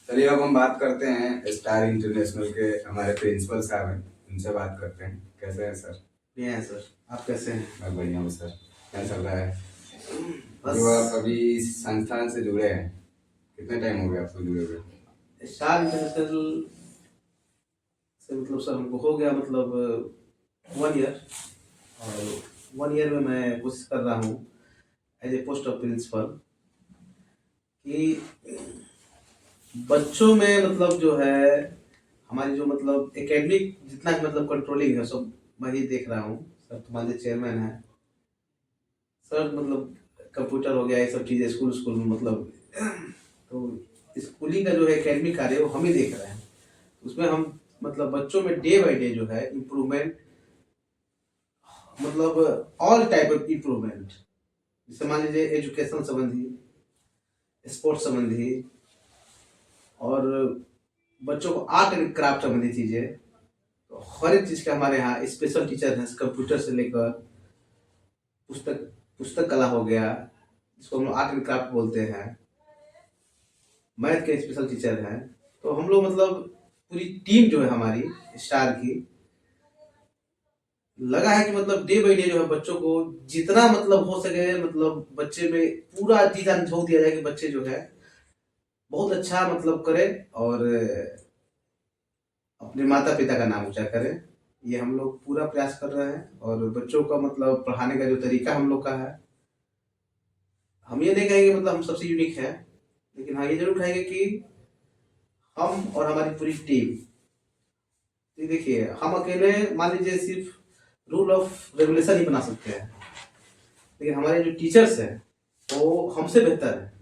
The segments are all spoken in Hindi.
चलिए अब हम बात करते हैं स्टार इंटरनेशनल के हमारे प्रिंसिपल साहब हैं, उनसे बात करते हैं। कैसे हैं सर? बढ़िया है सर। आप कैसे हैं? मैं बढ़िया हूँ सर। क्या चल रहा है? बस जो आप अभी इस संस्थान से जुड़े हैं, कितने टाइम हो गया आपको जुड़े हुए? स्टार इंटरनेशनल से मतलब सर हमको हो गया मतलब 1 ईयर। और 1 ईयर में मैं कोशिश कर रहा हूँ as a post of principal कि बच्चों में मतलब जो है हमारी जो मतलब एकेडमिक जितना भी मतलब कंट्रोलिंग है सब मैं ही देख रहा हूँ। सर तुम्हारे चेयरमैन है सर, मतलब कंप्यूटर हो गया ये सब चीज़ें स्कूल स्कूल में मतलब तो स्कूलिंग का जो है एकेडमिक कार्य है वो हम ही देख रहे हैं। उसमें हम मतलब बच्चों में डे बाय डे जो है इम्प्रूवमेंट मतलब ऑल टाइप ऑफ इम्प्रूवमेंट, जैसे मान लीजिए एजुकेशन संबंधी, स्पोर्ट्स संबंधी और बच्चों को आर्ट एंड क्राफ्ट संबंधी चीज़ें, तो हर एक चीज़ का हमारे यहाँ स्पेशल टीचर हैं। कंप्यूटर से लेकर पुस्तक पुस्तक कला हो गया, जिसको हम लोग आर्ट एंड क्राफ्ट बोलते हैं, मैथ के स्पेशल टीचर हैं। तो हम लोग मतलब पूरी टीम जो है हमारी स्टार की लगा है कि मतलब डे बाई डे जो है बच्चों को जितना मतलब हो सके मतलब बच्चे में पूरा जी जान झोंक दिया जाए कि बच्चे जो है बहुत अच्छा मतलब करे और अपने माता पिता का नाम ऊंचा करे। ये हम लोग पूरा प्रयास कर रहे हैं और बच्चों का मतलब पढ़ाने का जो तरीका हम लोग का है, हम ये नहीं कहेंगे मतलब हम सबसे यूनिक है, लेकिन हाँ ये जरूर कहेंगे कि हम और हमारी पूरी टीम, ये देखिए हम अकेले मान लीजिए सिर्फ रूल ऑफ रेगुलेशन ही बना सकते हैं, लेकिन हमारे जो टीचर्स हैं वो हमसे बेहतर है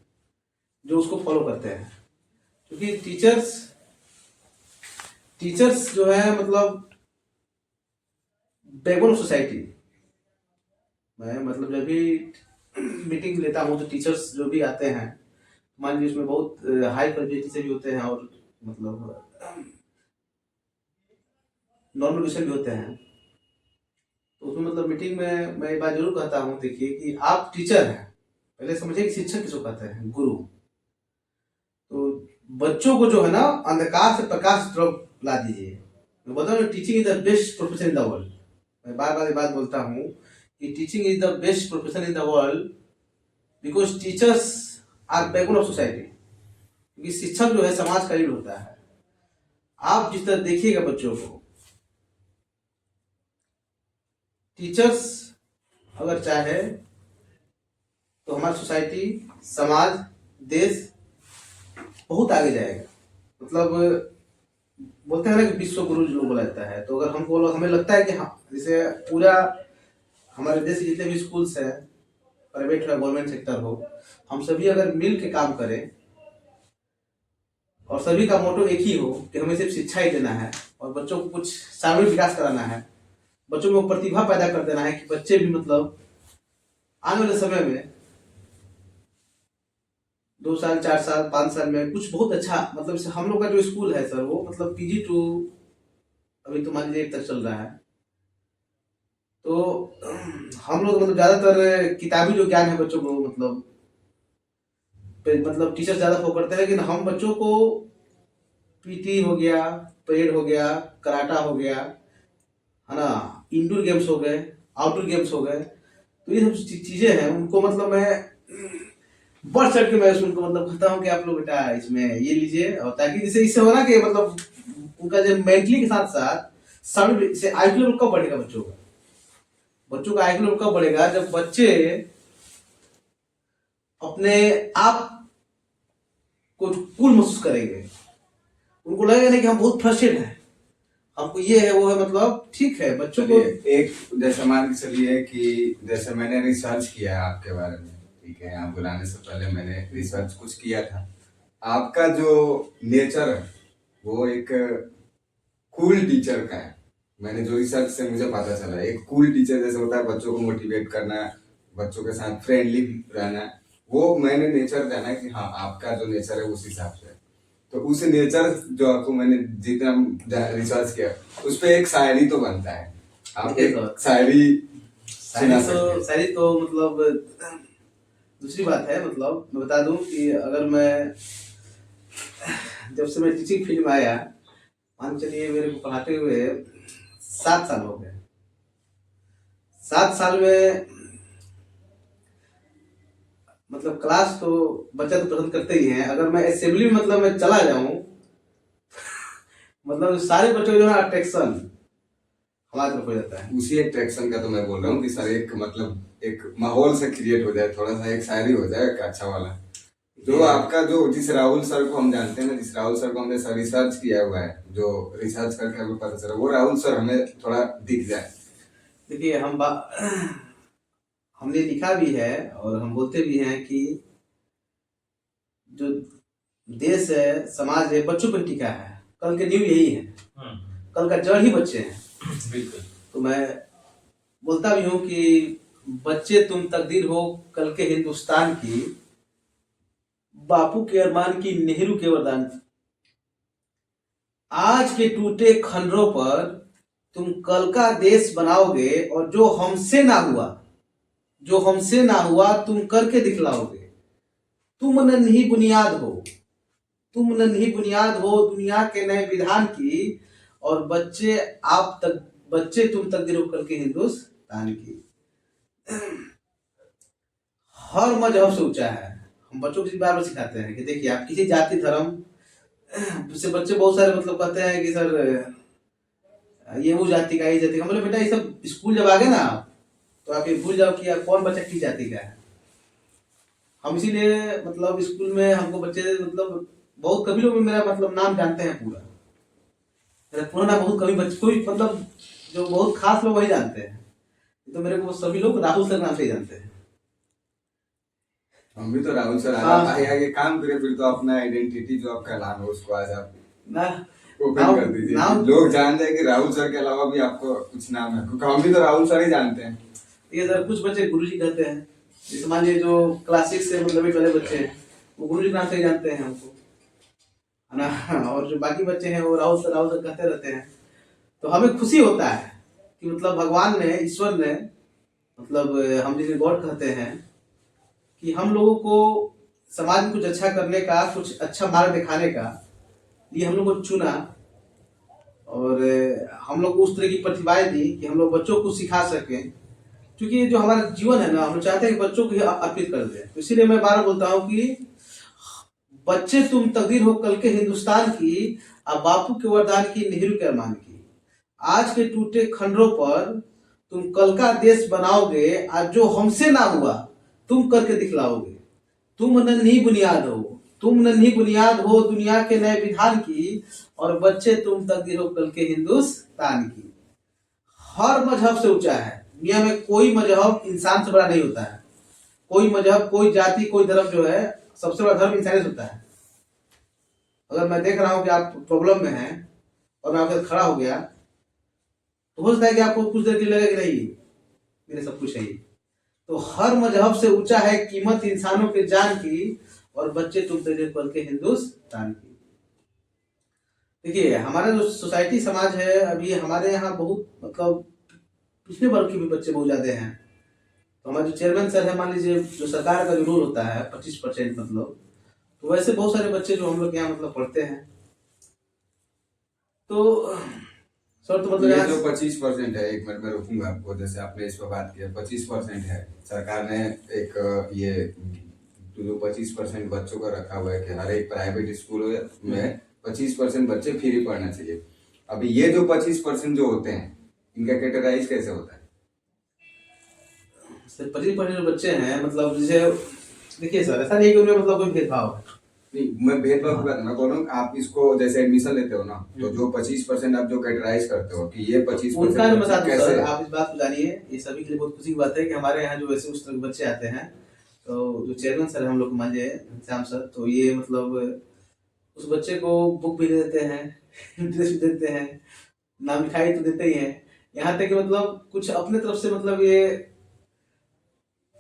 जो उसको फॉलो करते हैं। क्योंकि टीचर्स टीचर्स जो है मतलब बैकबोन ऑफ सोसाइटी। मैं मतलब जब भी मीटिंग लेता हूँ तो टीचर्स जो भी आते हैं, मान लीजिए उसमें बहुत हाई क्वालिफिकेशन टीचर भी होते हैं और मतलब नॉर्मल विषय भी होते हैं। तो उसमें मतलब मीटिंग में मैं एक बात जरूर कहता हूँ, देखिए कि आप टीचर हैं, पहले समझिए कि शिक्षक किसको कहते हैं, गुरु। तो बच्चों को जो है ना अंधकार से प्रकाश की तरफ ला दीजिए। मैं बता रहा हूँ teaching is the best profession in the world. मैं बार बार ये बात बोलता हूँ कि teaching is the best profession in the world because teachers are backbone of society. क्योंकि शिक्षक जो है समाज का रीढ़ होता है। आप जिस तरह देखिएगा बच्चों को, टीचर्स अगर चाहे तो हमारी सोसाइटी, समाज, देश बहुत आगे जाएगा। मतलब बोलते हैं ना कि विश्व गुरु जो बोला जाता है, तो अगर हमको हमें लगता है कि हाँ जैसे पूरा हमारे देश के जितने भी स्कूल्स हैं, प्राइवेट हो गवर्नमेंट सेक्टर हो, हम सभी अगर मिल के काम करें और सभी का मोटो एक ही हो कि हमें सिर्फ शिक्षा ही देना है और बच्चों को कुछ शारीरिक विकास कराना है, बच्चों में प्रतिभा पैदा कर देना है कि बच्चे भी मतलब आने वाले समय में 2 साल 4 साल 5 साल में कुछ बहुत अच्छा मतलब हम लोग का जो स्कूल है सर वो मतलब PG टू अभी तो मान लीजिए 1 तक चल रहा है। तो हम लोग मतलब ज़्यादातर किताबी जो ज्ञान है बच्चों को मतलब टीचर ज़्यादा फोकस करते हैं, लेकिन हम बच्चों को PT हो गया, परेड हो गया, कराटा हो गया, है ना, इंडोर गेम्स हो गए, आउटडोर गेम्स हो गए, तो ये सब चीज़ें हैं उनको मतलब मैं बढ़ चढ़ के मैं उनको मतलब कहता हूँ कि आप लोग बेटा इसमें ये लीजिए, और ताकि जैसे इससे हो ना कि मतलब उनका जो मेंटली के साथ साथ साउंड से IQ लेवल कब बढ़ेगा बच्चों का IQ लेवल कब बढ़ेगा जब बच्चे अपने आप को कूल महसूस करेंगे। उनको लगेगा नहीं कि हम बहुत फ्रस्ट्रेट हैं, हमको ये है वो है, मतलब ठीक है बच्चों को एक जैसे मान के चलिए कि जैसे मैंने रिसर्च किया है आपके बारे में, ठीक है, आप बुलाने से पहले मैंने रिसर्च कुछ किया था। आपका जो नेचर है वो एक कूल टीचर का है। मैंने जो रिसर्च से मुझे पता चला, एक कूल टीचर जैसे होता है, बच्चों को मोटिवेट करना, बच्चों के साथ फ्रेंडली रहना, वो मैंने नेचर जाना कि हाँ आपका जो नेचर है उस हिसाब से। तो उस नेचर जो आपको मैंने जितना रिसर्च किया उस पे एक शायरी तो बनता है। आप एक शायरी शायरी तो मतलब दूसरी बात है। मतलब मैं बता दूं कि अगर मैं जब से मैं टीचिंग फील्ड में आया, मान चलिए मेरे को पढ़ाते हुए 7 साल हो गए। 7 साल में मतलब क्लास तो बच्चा तो पसंद करते ही हैं। अगर मैं असेंबली में मतलब मैं चला जाऊं मतलब सारे बच्चों को जो है अट्रैक्शन हमारी तरफ हो जाता है। उसी अट्रैक्शन का तो मैं बोल रहा हूँ कि सर एक मतलब एक माहौल से क्रिएट हो जाए, थोड़ा सा एक शायरी हो जाए एक अच्छा वाला। जो आपका जो जिस राहुल सर को हम जानते हैं ना, जिस राहुल सर को हमने सर रिसर्च किया हुआ है, जो रिसर्च करके हमें पता चला, वो राहुल सर हमें थोड़ा दिख जाए। देखिए हमने लिखा भी है और हम बोलते भी हैं कि जो देश है, समाज है, बच्चों पर टिका है। कल के न्यू यही है, कल का जड़ ही बच्चे हैं। बिल्कुल। तो मैं बोलता भी हूँ कि बच्चे तुम तकदीर हो कल के हिंदुस्तान की, बापू के अरमान की, नेहरू के वरदान की। आज के टूटे खंडरों पर तुम कल का देश बनाओगे, और जो हमसे ना हुआ तुम करके दिखलाओगे। तुम नन्ही बुनियाद हो दुनिया के नए विधान की, और बच्चे तुम तकदीर हो कल के हिंदुस्तान की। हर मजहब से ऊंचा है। हम बच्चों को बार बार सिखाते हैं कि देखिए, आप किसी जाति धर्म से, बच्चे बहुत सारे मतलब कहते हैं कि सर ये वो जाति का, ये जाति का। हम बोले बेटा ये सब स्कूल जब आ गए ना तो आप ये भूल जाओ कि यार कौन बच्चा किस जाति का है। हम इसीलिए मतलब स्कूल में हमको बच्चे मतलब बहुत कभी लोग मेरा मतलब नाम जानते हैं पूरा। मेरा पूरा नाम बहुत कभी बच्चे कोई मतलब जो बहुत खास लोग वही जानते हैं। तो मेरे को सभी लोग राहुल सर नाम से ही जानते हैं। हम भी तो राहुल सर आगे काम करें, फिर तो अपना आइडेंटिटी जो आपका नाम है उसको आज आप ना ओपन कर दीजिए, लोग जान जाए कि राहुल सर के अलावा भी आपको कुछ नाम है, क्योंकि हम भी तो राहुल सर ही जानते हैं। ये सर कुछ बच्चे गुरुजी कहते हैं, जैसे मान लीजिए जो क्लासिक से मतलब वाले बच्चे हैं वो गुरुजी नाम से ही जानते हैं हमको, है ना। और जो बाकी बच्चे हैं वो राहुल सर कहते रहते हैं। तो हमें खुशी होता है कि मतलब भगवान ने, ईश्वर ने, मतलब हम जिसे गॉड कहते हैं, कि हम लोगों को समाज में कुछ अच्छा करने का, कुछ अच्छा मार्ग दिखाने का लिए हम लोग को चुना, और हम लोग को उस तरह की प्रतिभाएं दी कि हम लोग बच्चों को सिखा सकें। क्योंकि जो हमारा जीवन है ना, हम चाहते हैं कि बच्चों को ही अर्पित कर दें। तो इसीलिए मैं बार बोलता हूँ कि बच्चे तुम तकदीर हो कल के हिंदुस्तान की, अब बापू के वरदान की, नेहरू के अरमान की। आज के टूटे खंडरों पर तुम कल का देश बनाओगे, आज जो हमसे ना हुआ तुम करके दिखलाओगे। तुम नन्ही बुनियाद हो दुनिया के नए विधान की, और बच्चे तुम तकदीर हो कल के हिंदुस्तान की। हर मजहब से ऊंचा है दुनिया में, कोई मजहब इंसान से बड़ा नहीं होता है। कोई मजहब, कोई जाति, कोई धर्म जो है, सबसे बड़ा धर्म इंसानियत होता है। अगर मैं देख रहा हूँ कि आप प्रॉब्लम में हैं और मैं आपके साथ खड़ा हो गया, तो हो सकता है कि आपको कुछ देर के लिए लगे कि नहीं मेरे सब कुछ है ही। तो हर मजहब से ऊंचा है कीमत इंसानों के जान की, और बच्चे तुम तकदीर कल के हिंदुस्तान की। देखिए हमारा जो सोसाइटी समाज है अभी, हमारे यहाँ बहुत मतलब पिछले वर्ग के भी बच्चे बहुत ज्यादा हैं। तो हमारे जो चेयरमैन सर है, मान लीजिए जो सरकार का जो रूल होता है 25% मतलब, तो वैसे बहुत सारे बच्चे जो हम लोग यहाँ मतलब पढ़ते हैं। तो सर तो मतलब ये जो 25% है, एक मिनट में रुकूंगा आपको, जैसे आपने इस पर बात किया 25% है, सरकार ने एक ये जो 25% बच्चों का रखा हुआ है कि हर एक प्राइवेट स्कूल में 25% बच्चे फ्री पढ़ना चाहिए। अभी ये जो 25% जो होते हैं, इनका कैटेगराइज कैसे होता है? 25% जो बच्चे हैं मतलब, जैसे देखिए सर, ऐसा नहीं कि उनमें मतलब कोई भेदभाव है। नहीं, मैं भेदभाव की बात मैं बोल रहा हूँ, आप इसको जैसे एडमिशन लेते हो ना, तो जो 25% आप जो कैटेगराइज करते हो कि ये 25% उनका मैं बता दूं कैसे सर, आप इस बात को जानिए, ये सभी के लिए बहुत खुशी की बात है कि हमारे यहाँ जो वैसे उस तरह के बच्चे आते हैं। तो जो चेयरमैन सर है हम लोग मान लीजिए श्याम सर, तो ये मतलब उस बच्चे को बुक भी दे देते हैं, ड्रेस भी देते हैं, नाम लिखाई तो देते ही हैं। यहाँ तक कि मतलब कुछ अपने तरफ से मतलब ये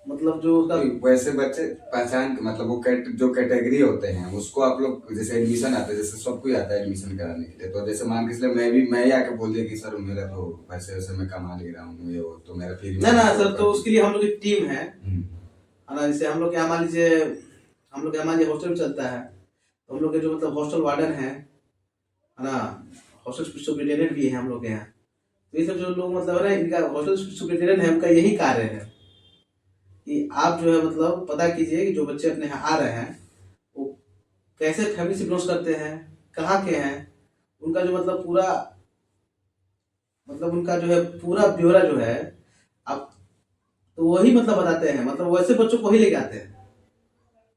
मतलब जो वैसे बच्चे पहचान मतलब वो जो कैटेगरी होते हैं उसको आप लोग जैसे एडमिशन आता है, जैसे सबको आता है एडमिशन कराने के लिए, तो जैसे मान के चलिए मैं ही आके बोल दिया कि सर मेरा तो वैसे वैसे मैं कमा ले रहा हूँ ये वो, तो मेरा फिर ना सर, तो उसके लिए हम लोग एक टीम है ना। जैसे हम लोग यहाँ मान लीजिए हॉस्टल चलता है, तो हम लोग के जो मतलब हॉस्टल वार्डन है ना, हॉस्टल सुपरिटेंडेंट भी है हम लोग के यहाँ। तो ये सब जो लोग मतलब है ना, इनका हॉस्टल सुपरिटेंडेंट है, उनका यही कार्य है कि आप जो है मतलब पता कीजिए कि जो बच्चे अपने यहाँ आ रहे हैं वो कैसे फैमिली से बिलोंग करते हैं, कहाँ के हैं, उनका जो मतलब पूरा मतलब उनका जो है पूरा ब्यौरा जो है आप तो वही मतलब बताते हैं। मतलब वैसे बच्चों को ही लेके आते हैं,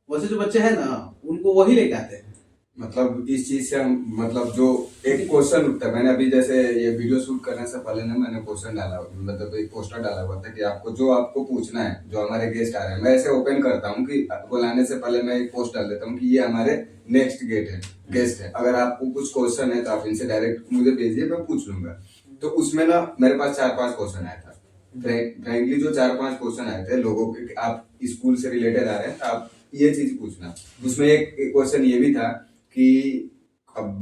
वैसे जो बच्चे हैं ना उनको वही लेके आते हैं। मतलब इस चीज से हम मतलब जो एक क्वेश्चन उठता है, मैंने अभी जैसे ये वीडियो शूट करने से पहले ना मैंने क्वेश्चन डाला, मतलब एक पोस्टर डाला हुआ था कि आपको पूछना है, जो हमारे गेस्ट आ रहे हैं। मैं ऐसे ओपन करता हूँ कि बुलाने से पहले मैं एक पोस्ट डाल देता हूँ कि ये हमारे नेक्स्ट गेस्ट है, अगर आपको कुछ क्वेश्चन है तो आप इनसे डायरेक्ट मुझे भेजिए, मैं पूछ लूंगा। तो उसमें ना मेरे पास 4-5 क्वेश्चन आया था। फ्रेंकली जो 4-5 क्वेश्चन आए थे लोगों के, आप स्कूल से रिलेटेड आ रहे हैं तो आप ये चीज पूछना। उसमें एक क्वेश्चन ये भी था कि अब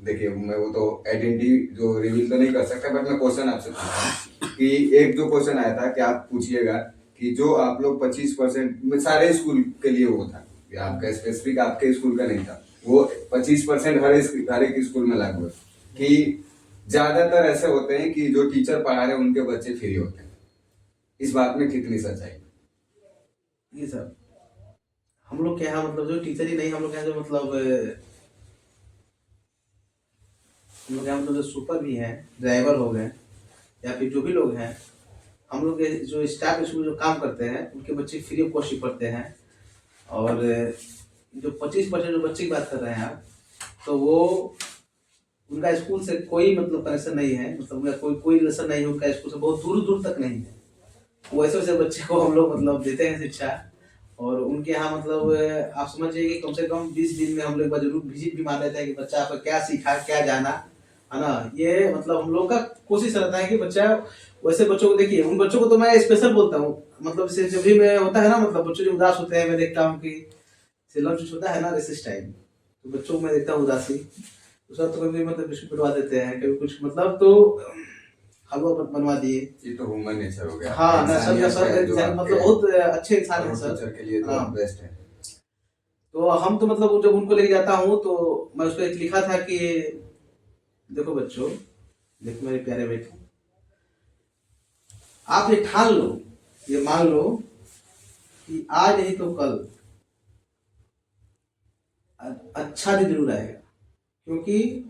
देखिए मैं वो तो आइडेंटिटी जो रिवील तो नहीं कर सकता, बट मैं क्वेश्चन आपसे पूछता हूँ कि एक जो क्वेश्चन आया था कि आप पूछिएगा कि जो आप लोग 25% सारे स्कूल के लिए वो था, आपका स्पेसिफिक आपके स्कूल का नहीं था, वो 25% हर एक स्कूल में लागू है कि ज्यादातर ऐसे होते हैं कि जो टीचर पढ़ा रहे हैं उनके बच्चे फ्री होते हैं। इस बात में कितनी सच्चाई? ये सब हम लोग के यहाँ मतलब जो टीचर ही नहीं, हम लोग के यहाँ जो मतलब हम लोग के यहाँ मतलब जो सुपर भी हैं, ड्राइवर हो गए या फिर जो भी लोग हैं, हम लोग के जो स्टाफ स्कूल जो काम करते हैं उनके बच्चे फ्री ऑफ कॉस्ट ही पढ़ते हैं। और जो 25% जो बच्चे की बात कर रहे हैं आप, तो वो उनका स्कूल से कोई मतलब कनेक्शन नहीं है, मतलब उनका कोई रिलेशन नहीं है उनका स्कूल से, बहुत दूर दूर तक नहीं है। वैसे वैसे बच्चे को हम लोग मतलब देते हैं शिक्षा। और उनके यहाँ मतलब आप समझिए कि कम से कम 20 दिन में हम लोग एक बार जरूर विजिट भी मार लेते हैं कि बच्चा आपका क्या सीखा, क्या जाना, है ना। ये मतलब हम लोग का कोशिश रहता है कि बच्चा, वैसे बच्चों को देखिए, उन बच्चों को तो मैं स्पेशल बोलता हूँ, मतलब जैसे जब भी मैं होता है ना, मतलब बच्चों जो उदास होते हैं मैं देखता हूँ कि लंच होता है ना रिसेस टाइम, तो बच्चों को मैं देखता हूँ उदासी, उसका तो कभी मतलब बिस्कुट बनवा देते हैं, कभी कुछ मतलब तो हलवा बनवा दिए। ये तो ह्यूमन नेचर हो गया। हाँ ना, सर इंसान मतलब बहुत अच्छे इंसान है टीचर सर। के लिए तो हाँ, बेस्ट है। तो हम तो मतलब जब उनको लेके जाता हूँ तो मैं उसको एक लिखा था कि देखो बच्चों, देखो मेरे प्यारे बेटे, आप ये ठान लो, ये मान लो कि आज नहीं तो कल अच्छा दिन जरूर आएगा, क्योंकि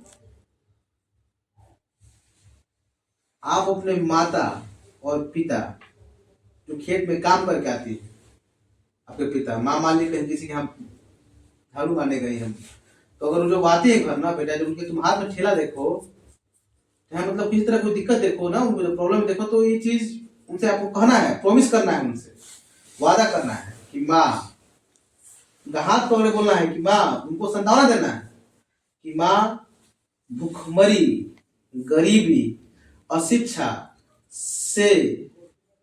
आप अपने माता और पिता जो खेत में काम करके आती है, आपके पिता, माँ मान ली कहीं किसी के हम झाड़ू मारने गई हम, तो अगर वो जब आते हैं घर ना बेटा, जब उनके तुम हाथ में ठेला देखो, चाहे मतलब किसी तरह कोई दिक्कत देखो ना, उनको जो प्रॉब्लम देखो, तो ये चीज उनसे आपको कहना है, प्रॉमिस करना है, उनसे वादा करना है कि माँ, उनका हाथ पकड़े बोलना है कि माँ, उनको संतावना देना है कि माँ, भूखमरी, गरीबी, अशिक्षा से,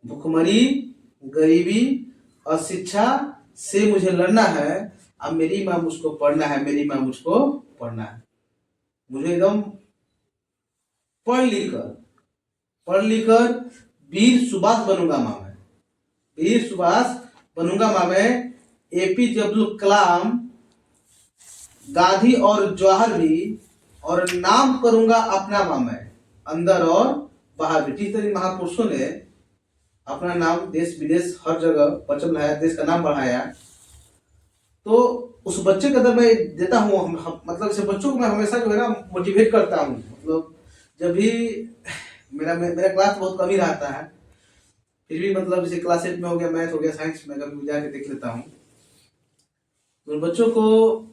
भूखमरी, गरीबी, अशिक्षा से मुझे लड़ना है। अब मेरी माँ मुझको पढ़ना है, मेरी माँ मुझको पढ़ना है, मुझे एकदम पढ़ लिख कर वीर सुभाष बनूंगा माँ मैं, वीर सुभाष बनूंगा माँ मैं, एपीजे अब्दुल कलाम, गांधी और जवाहर भी, और नाम करूंगा अपना माँ मैं, अंदर और बाहर भी। जिस तरह महापुरुषों ने अपना नाम देश विदेश हर जगह परचम लाया, देश का नाम बढ़ाया, तो उस बच्चे का मैं देता हूँ, मतलब इस बच्चों को मैं हमेशा जो है ना मोटिवेट करता हूँ। मतलब जब भी मेरा क्लास बहुत कम ही रहता है, फिर भी मतलब जैसे क्लास 8 में हो गया, मैथ हो गया, साइंस में कभी जाके देख लेता हूँ, तो बच्चों को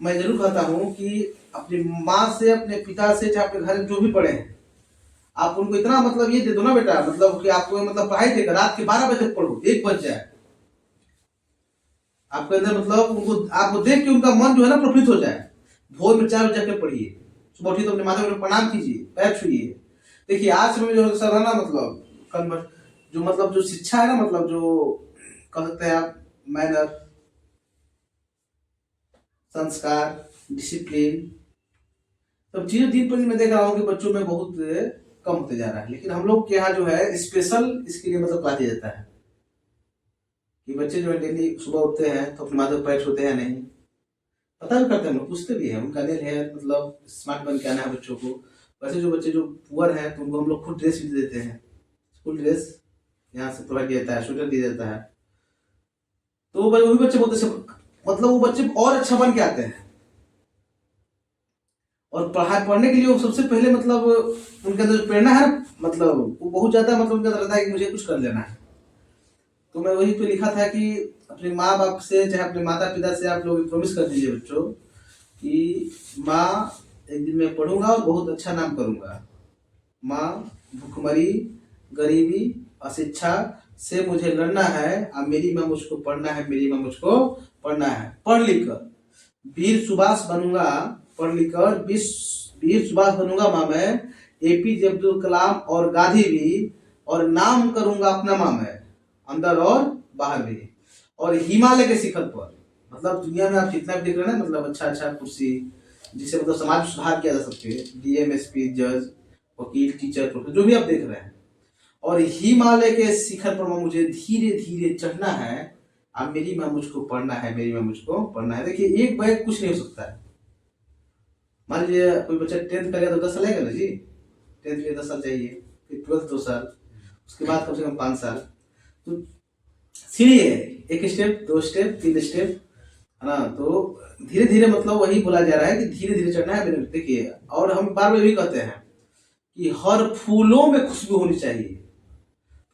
मैं जरूर कहता हूँ कि अपनी माँ से, अपने पिता से, चाहे अपने घर में जो भी पढ़े हैं, आप उनको इतना मतलब ये दे दो ना बेटा, मतलब कि आपको मतलब पढ़ाई देकर रात के 12 बजे तक पढ़ो, 1 बज जाए, आपके अंदर मतलब उनको आपको देख के उनका मन जो है ना प्रफुल्लित हो जाए। भोर में 4 बजे जाके पढ़िए, सुबह उठिए तो अपने माता पिता को प्रणाम कीजिए, पैर छुइए। देखिए आज समय जो सर है ना, मतलब कन्वर्ट जो मतलब जो शिक्षा है ना, मतलब जो कह सकते हैं आप मैनर, संस्कार, डिसिप्लिन, सब चीजें दिन पर दिन मैं देख रहा हूँ कि बच्चों में बहुत कम होते जा रहा है। लेकिन हम लोग के यहाँ जो है स्पेशल इसके लिए मतलब क्लास दिया जाता है कि बच्चे जो है डेली सुबह उठते हैं तो अपने माता पैर छूते हैं नहीं, पता भी करते हैं, हम लोग पूछते भी हैं उनका नेल है, मतलब स्मार्ट बन के आना है बच्चों को। वैसे जो बच्चे जो पुअर हैं तो उनको हम लोग खुद ड्रेस भी दे देते हैं, स्कूल ड्रेस यहाँ से प्रोवाइड किया जाता है, स्वेटर दिया जाता है। तो वो भी बच्चे बहुत अच्छे, मतलब वो बच्चे और अच्छा बन के आते हैं। और पढ़ाई पढ़ने के लिए वो सबसे पहले मतलब उनके अंदर जो प्रेरणा है ना, मतलब वो बहुत ज्यादा, मतलब उनके अंदर रहता है कि मुझे कुछ कर लेना है। तो मैं वही पे लिखा था कि अपने माँ बाप से, चाहे अपने माता पिता से आप लोग प्रॉमिस कर दीजिए बच्चों कि माँ एक दिन मैं पढ़ूंगा और बहुत अच्छा नाम करूंगा। माँ, भूखमरी, गरीबी, अशिक्षा से मुझे लड़ना है, और मेरी माँ मुझको पढ़ना है, मेरी माँ मुझको पढ़ना है। पढ़ लिख कर वीर सुभाष बनूंगा, पढ़ लिख कर वीर सुभाष बनूंगा माँ मैं, एपीजे अब्दुल कलाम और गांधी भी, और नाम करूंगा अपना माँ मैं, अंदर और बाहर भी, और हिमालय के शिखर पर। मतलब दुनिया में आप जितना भी देख रहे हैं ना, मतलब अच्छा अच्छा कुर्सी जिससे मतलब समाज सुधार किया जा सके, डीएम, एसपी, जज, वकील, टीचर, प्रोफेसर, जो भी आप देख रहे हैं, और हिमालय के शिखर पर मुझे धीरे धीरे चढ़ना है, अब मेरी माँ मुझको पढ़ना है, मेरी माँ मुझको पढ़ना है। देखिए एक बैग कुछ नहीं हो सकता है। मान लीजिए कोई बच्चा 10th करेगा तो 10 साल लगेगा ना जी, 10th के लिए 10 साल चाहिए, फिर 12th 2 साल, उसके बाद कम से कम 5 साल। तो सीढ़ी है, एक स्टेप, 2 स्टेप, 3 स्टेप, है ना। तो धीरे धीरे मतलब वही बोला जा रहा है कि धीरे धीरे चढ़ना है। देखिए, और हम बार बार भी कहते हैं कि हर फूलों में खुशबू होनी चाहिए।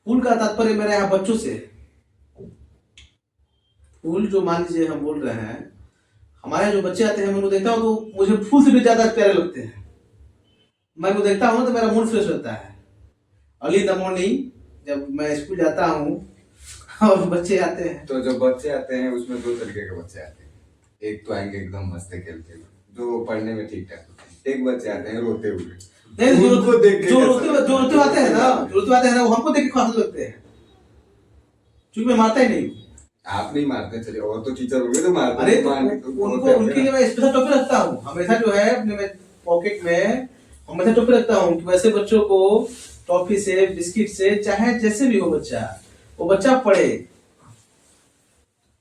फूल का तात्पर्य मेरे यहाँ बच्चों से, फूल जो मान लीजिए हम बोल रहे हैं, हमारे जो बच्चे आते हैं मैं उनको देखता हूँ तो मुझे फूल से भी ज्यादा प्यारे लगते हैं। मैं उनको देखता हूँ तो मेरा मूड फ्रेश होता है। अर्ली इन द मॉर्निंग जब मैं स्कूल जाता हूँ और बच्चे आते हैं, तो जो बच्चे आते हैं उसमें 2 तरीके के बच्चे आते हैं। एक तो आएंगे एकदम मस्ती खेलते हुए, जो पढ़ने में ठीक ठाक होते हैं। एक बच्चे आते हैं रोते हुए, नहीं, उनको देख के जो रोते आते हैं ना, जो रोते आते हैं ना, वो हमको देख के खास लगते हैं, क्योंकि मैं मारता ही नहीं। आप नहीं मारते, चलिए और तो टीचर होंगे तो मारते। अरे तो उनको, उनके लिए मैं स्पेशल टॉफी रखता हूँ हमेशा, जो है अपने पॉकेट में हमेशा टॉफी रखता हूँ कि वैसे बच्चों को टॉफी से, बिस्किट से, चाहे जैसे भी हो बच्चा, वो बच्चा पढ़े।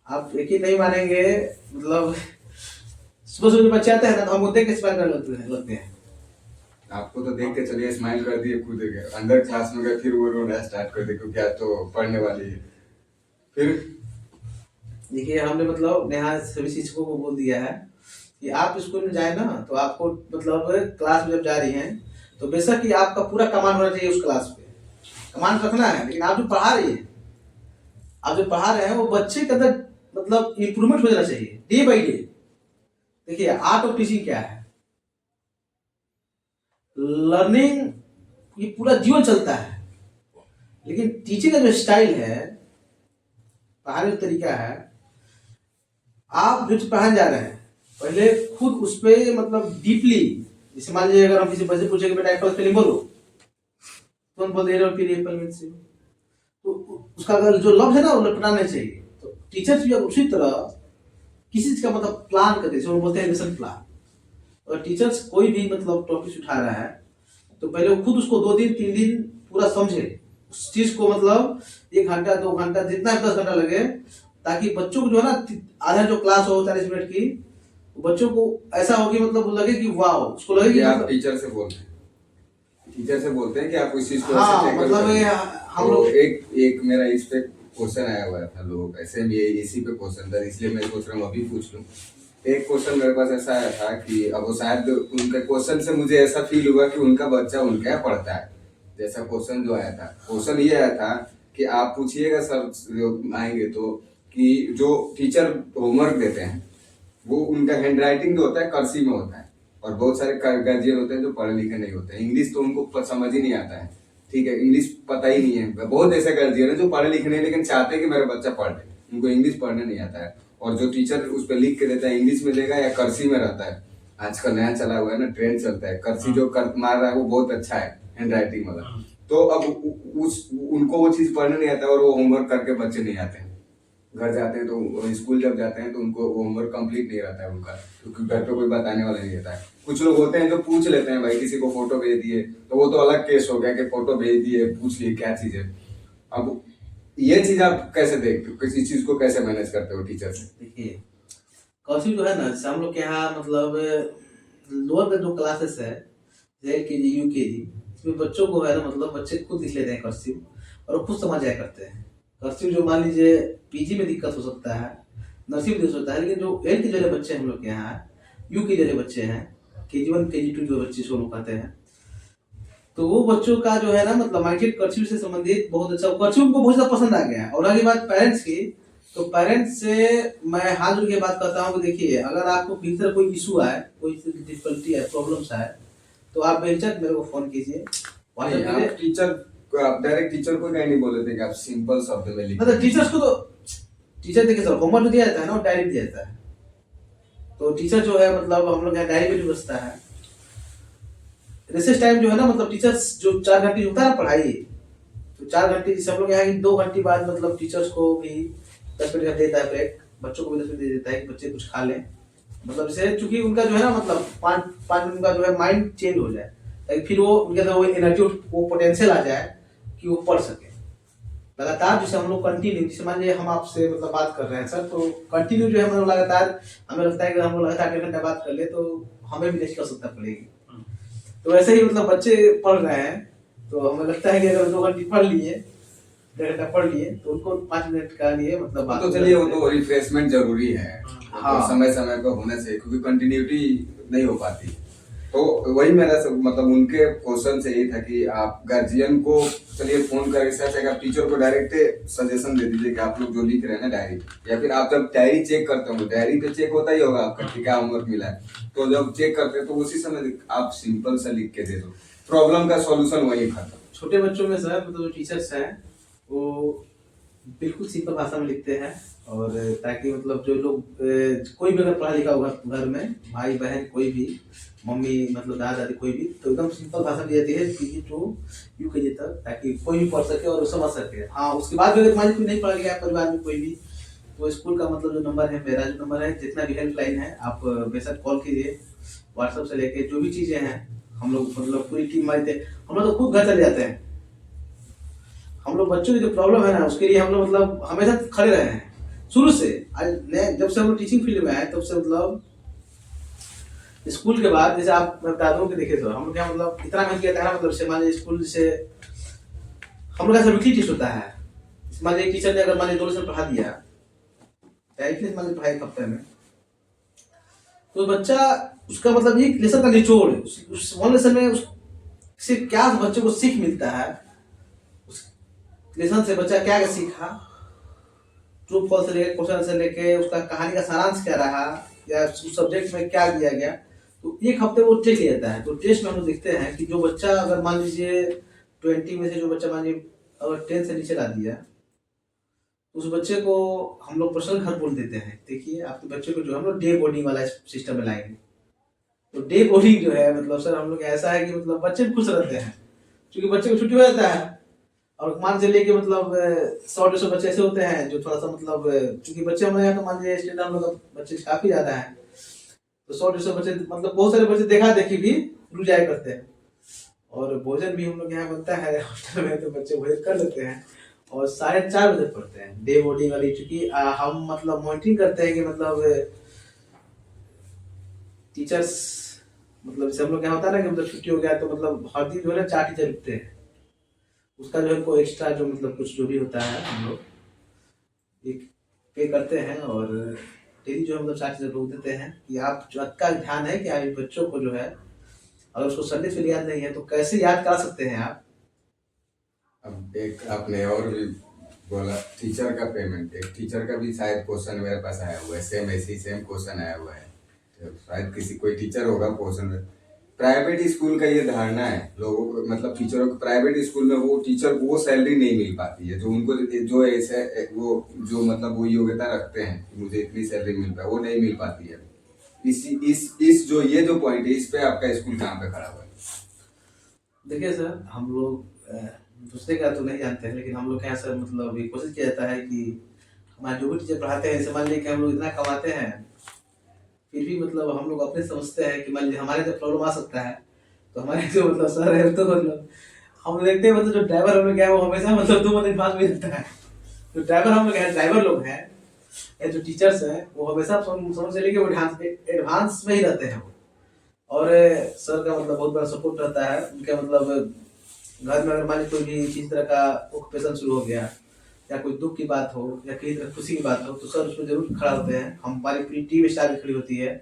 आप यकीन नहीं मानेंगे, मतलब सुबह सुबह बच्चे आते हैं ना तो हम देख के स्माइल करने लगते हैं। आपको तो देख के चलिए स्माइल कर दिए, कूद गए अंदर क्लास में गए, फिर वो रोना स्टार्ट कर दिया क्योंकि आज तो पढ़ने वाली है। फिर देखिए हमने मतलब यहाँ सभी शिक्षकों को बोल दिया है कि आप स्कूल में जाए ना तो आपको मतलब क्लास में जब जा रही हैं तो बेशक कि आपका पूरा कमांड होना चाहिए उस क्लास पे, कमांड रखना है, लेकिन आप जो पढ़ा रही है, आप जो पढ़ा रहे हैं वो बच्चे के अंदर मतलब इम्प्रूवमेंट हो जाना चाहिए डे बाई डे। देखिए आर्ट ऑफ टीचिंग क्या है, लर्निंग ये पूरा जीवन चलता है, लेकिन टीचिंग का जो स्टाइल है, पढ़ाने का तरीका है, आप जो पढ़ाने जा रहे हैं पहले खुद उस पर मतलब डीपली, जैसे मान लीजिए अगर हम किसी बच्चे पूछे कि बेटा एप्पल स्पेलिंग बोलो, तो हम बोल दे रहे हो फिर एप्पल मीन्स, तो उसका अगर जो लफ्ज है ना वो लपटाना चाहिए। तो टीचर्स भी उसी तरह किसी चीज का मतलब प्लान करते हैं, बोलते हैं लेसन प्लान। और टीचर्स कोई भी मतलब टॉपिक उठा रहा है तो पहले वो खुद उसको 2 दिन 3 दिन पूरा समझे उस चीज को, मतलब 1 घंटा 2 घंटा जितना 10 घंटा लगे, ताकि बच्चों को जो है ना आधा जो क्लास हो 40 मिनट की, बच्चों को ऐसा हो कि मतलब लगे कि वाह, उसको लगे कि आप मतलब, टीचर से बोलते हैं, टीचर से बोलते हैं कि आप इस चीज को हाँ, ऐसे टैकल मतलब करें। हम तो लोग एक मेरा इस पे क्वेश्चन आया हुआ था, लोग ऐसे भी इसी पे क्वेश्चन था, इसलिए मैं सोच रहा हूँ अभी पूछ लूँ। एक क्वेश्चन मेरे पास ऐसा आया था कि अब वो शायद उनके क्वेश्चन से मुझे ऐसा फील हुआ कि उनका बच्चा उनके यहाँ पढ़ता है। जैसा क्वेश्चन जो आया था, क्वेश्चन ये आया था कि आप पूछिएगा सर जो आएंगे तो, कि जो टीचर होमवर्क देते हैं वो उनका हैंड राइटिंग जो होता है कर्सिव में होता है, और बहुत सारे गार्जियन होते हैं जो पढ़े लिखे नहीं होते हैं, इंग्लिश तो उनको समझ ही नहीं आता है, ठीक है, इंग्लिश पता ही नहीं है। बहुत ऐसे गार्जियन है जो पढ़े लिखे नहीं लेकिन चाहते हैं कि मेरा बच्चा पढ़ ले, उनको इंग्लिश पढ़ने नहीं आता है, और जो टीचर उस पर लिख के देता है इंग्लिश में देगा या कर्सिव में रहता है। आजकल नया चला हुआ है ना, ट्रेंड चलता है, कर्सिव जो कर मार रहा है वो बहुत अच्छा है हैंड राइटिंग वाला। तो अब उस उनको वो चीज पढ़ने नहीं आता और वो होमवर्क करके बच्चे नहीं आते हैं, घर जाते हैं तो स्कूल जब जाते हैं तो उनको होमवर्क कंप्लीट नहीं रहता है उनका, क्योंकि घर पे कोई बताने वाला नहीं रहता है। कुछ लोग होते हैं जो पूछ लेते हैं, भाई किसी को फोटो भेज दिए तो वो तो अलग केस हो गया कि फोटो भेज दिए, पूछ लिए क्या चीज है। अब ये चीज आप कैसे देखते हो, किसी चीज को कैसे मैनेज करते हो टीचर से? देखिए कर्सिव जो है ना, जैसे हम लोग के यहाँ मतलब लोअर का जो क्लासेस है, LKG UKG, इसमें बच्चों को है ना, मतलब बच्चे खुद लिख लेते हैं कर्सिव, और वो खुद समझ जाया करते हैं। कर्सिव जो मान लीजिए PG में दिक्कत हो सकता है, नर्सिंग में दिक्कत हो सकता है, लेकिन जो LKG वाले बच्चे हम लोग के यहाँ, UKG वाले बच्चे हैं, KG1 KG2 जो बच्चे इसको लोग कहते हैं, तो वो बच्चों का जो है ना, मतलब माइंडसेट कर्सिव से संबंधित बहुत अच्छा, कर्सिव उनको बहुत ज़्यादा पसंद आ गया है। और अगली बात पेरेंट्स की, तो पेरेंट्स से मैं हाथ जोड़ के बात करता हूँ कि देखिए, अगर आपको किसी तरह कोई इशू आए, कोई डिफिकल्टी है, प्रॉब्लम्स आए, तो आप बेझिझक मेरे को फोन कीजिए। नहीं, आप टीचर को, आप डायरेक्ट टीचर को कहीं नहीं बोल रहे थे कि आप सिंपल शब्द में लिख, मतलब टीचर्स को तो, टीचर देखिए सर, होमवर्क दिया जाता है ना, डायरी दिया जाता है, तो टीचर जो है मतलब हम लोग यहाँ डायरी भी बचता है। रिसेस टाइम जो है ना, मतलब टीचर्स जो 4 घंटे होता है ना पढ़ाई, तो 4 घंटे, जैसे हम लोग यहाँ 2 घंटे बाद मतलब टीचर्स को भी 10 मिनट का देता है ब्रेक, बच्चों को भी 10 मिनट दे देता है कि बच्चे कुछ खा लें, मतलब जैसे चूंकि उनका जो है ना, मतलब 5 मिनट का जो है माइंड चेंज हो जाए, ताकि फिर वो उनके अंदर वो एनर्जी, वो पोटेंशियल आ जाए कि वो पढ़ सके लगातार। जैसे हम लोग कंटिन्यू, जैसे मान लीजिए हम आपसे मतलब बात कर रहे हैं सर, तो कंटिन्यू जो है हम लोग लगातार, हमें लगता है कि हम लोग लगातार 1.5 घंटा बात कर ले तो हमें भी नहीं कर सकता पड़ेगी। तो वैसे ही मतलब बच्चे पढ़ रहे हैं, तो हमें लगता है कि अगर 2 घंटे पढ़ लिए, 1.5 घंटा पढ़ लिए, तो उनको 5 मिनट का लिए मतलब बात, तो चलिए वो तो रिफ्रेशमेंट जरूरी है, हाँ, तो समय समय पर होना चाहिए, क्योंकि कंटिन्यूटी नहीं हो पाती। तो वही मेरा सब मतलब उनके क्वेश्चन से यही था कि आप गार्जियन को चलिए फोन करके सच है, आप टीचर को डायरेक्ट सजेशन दे दीजिए कि आप लोग जो लिख रहे हैं ना डायरी, या फिर आप जब डायरी चेक करते हो, डायरी पे चेक होता ही होगा आपका कि क्या होमवर्क मिला है, तो जब चेक करते हैं तो उसी समय आप सिंपल सा लिख के दे दो, प्रॉब्लम का सॉल्यूशन वही खत्म। छोटे बच्चों में सर मतलब जो टीचर्स हैं वो बिल्कुल सिंपल भाषा में लिखते हैं, और ताकि मतलब जो लोग कोई भी अगर पढ़ा लिखा होगा घर में, भाई बहन कोई भी, मम्मी मतलब दादा दादी कोई भी, तो एकदम सिंपल भाषा में दी जाती है PG to UKG तक, ताकि कोई भी पढ़ सके और समझ सके। हाँ, उसके बाद भी अगर मान लीजिए कोई नहीं पढ़ा लिखा है परिवार में कोई भी, तो स्कूल का मतलब जो नंबर है, मेरा जो नंबर है, जितना भी हेल्पलाइन है, आप बेशक कॉल कीजिए, व्हाट्सएप से लेके जो भी चीज़ें हैं, हम लोग मतलब पूरी टीम हमारी, हम लोग तो खुद घर चले जाते हैं। हम लोग बच्चों की जो प्रॉब्लम है ना, उसके लिए हम लोग मतलब हमेशा खड़े रहे हैं शुरू से। आज जब से हम लोग टीचिंग फील्ड में आए, तब से मतलब स्कूल के बाद, जैसे आप मैं बता दूं कि देखिए सर, हम लोग यहाँ मतलब इतना मेहनत किया था ना, मतलब जैसे मान लीजिए स्कूल, जैसे हम लोग ऐसा वीकली टेस्ट होता है, मान लीजिए टीचर ने अगर मान लीजिए 2 लेसन पढ़ा दिया, एटलीस्ट मान लीजिए पढ़ाई 1 हफ्ते में, तो बच्चा उसका मतलब एक लेसन का निचोड़, उस 1 लेसन में उससे क्या बच्चे को सीख मिलता है, उस लेसन से बच्चा क्या क्या सीखा, ट्रू फॉल्स से लेके क्वेश्चन से लेके उसका कहानी का सारांश क्या रहा, या उस सब्जेक्ट में क्या दिया गया, तो 1 हफ्ते वो टेस्ट लिया जाता है। तो टेस्ट में हम लोग देखते हैं कि जो बच्चा अगर मान लीजिए 20 में से जो बच्चा मान लीजिए अगर 10 से नीचे ला दिया, उस बच्चे को हम लोग पर्सनल घर बोल देते हैं, देखिए आपके बच्चे को जो हम लोग डे बोर्डिंग वाला सिस्टम में लाएंगे। तो डे बोर्डिंग जो है मतलब सर हम लोग ऐसा है कि मतलब बच्चे भी खुश रहते हैं, क्योंकि बच्चे को छुट्टी हो जाता है। और मान चलिए कि मतलब 100-150 बच्चे ऐसे होते हैं जो थोड़ा सा मतलब, चूंकि बच्चे हमारे यहाँ तो मान लीजिए स्टैंडर्ड हम लोग बच्चे काफी ज्यादा है, तो 100-150 बच्चे मतलब बहुत सारे बच्चे देखा देखी भी रुक जाया करते हैं। और भोजन भी हम लोग यहाँ बनता है हॉस्टल में, तो बच्चे भोजन कर लेते हैं और 4:30 बजे पढ़ते हैं डे बोर्डिंग वाली, चूंकि हम मतलब मॉनिटरिंग करते हैं कि मतलब टीचर्स, मतलब जैसे हम लोग यहाँ होता है ना कि मतलब छुट्टी हो गया तो मतलब हर दिन जो है ना 4 टीचर रुकते हैं, उसका जो है कोई एक्स्ट्रा जो मतलब कुछ जो भी होता है हम लोग एक पे करते हैं, और डेली जो हम लोग 4 टीचर रोक देते हैं कि आप जो आपका ध्यान है कि आप बच्चों को जो है, अगर उसको संडे से याद नहीं है तो कैसे याद करा सकते हैं आप। अब एक आपने और भी बोला टीचर का पेमेंट, एक टीचर का भी शायद क्वेश्चन मेरे पास आया हुआ है, सेम ऐसे ही सेम क्वेश्चन आया हुआ है, तो शायद किसी कोई टीचर होगा क्वेश्चन में। प्राइवेट स्कूल का ये धारणा है लोगों को, मतलब टीचरों को प्राइवेट स्कूल में वो टीचर को वो सैलरी नहीं मिल पाती है जो उनको, जो ऐसे वो जो मतलब वो योग्यता रखते हैं कि मुझे इतनी सैलरी मिल पाए, वो नहीं मिल पाती है। इस जो ये जो पॉइंट है, इस पे आपका स्कूल कहाँ पे खड़ा हुआ है? देखिए सर, हम लोग दूसरे का तो नहीं जानते हैं, लेकिन हम लोग यहाँ सर मतलब ये कोशिश किया जाता है कि हमारे जो भी टीचर पढ़ाते हैं, समझ लीजिए कि हम लोग इतना कमाते हैं, फिर भी मतलब हम लोग अपने समझते हैं कि मान लीजिए हमारे जब प्रॉब्लम आ सकता है, तो हमारे जो मतलब सर है तो मतलब हम देखते हैं, मतलब जो ड्राइवर हम लोग क्या है वो हमेशा मतलब 2 मिनट बाद में रहता है। तो ड्राइवर हम लोग हैं, ड्राइवर लोग हैं, ये जो टीचर्स हैं वो हमेशा समझ चलिए कि वो एडवांस में ही रहते हैं वो। और सर का मतलब बहुत बड़ा सपोर्ट रहता है उनके, मतलब घर में अगर मान लीजिए कोई भी किसी तरह का ऑक्यूपेशन शुरू हो गया या कोई दुख की बात हो या किसी तरह खुशी की बात हो तो सर उसमें जरूर खड़ा होते हैं। हमारी पूरी टीम स्टाफ भी खड़ी होती है,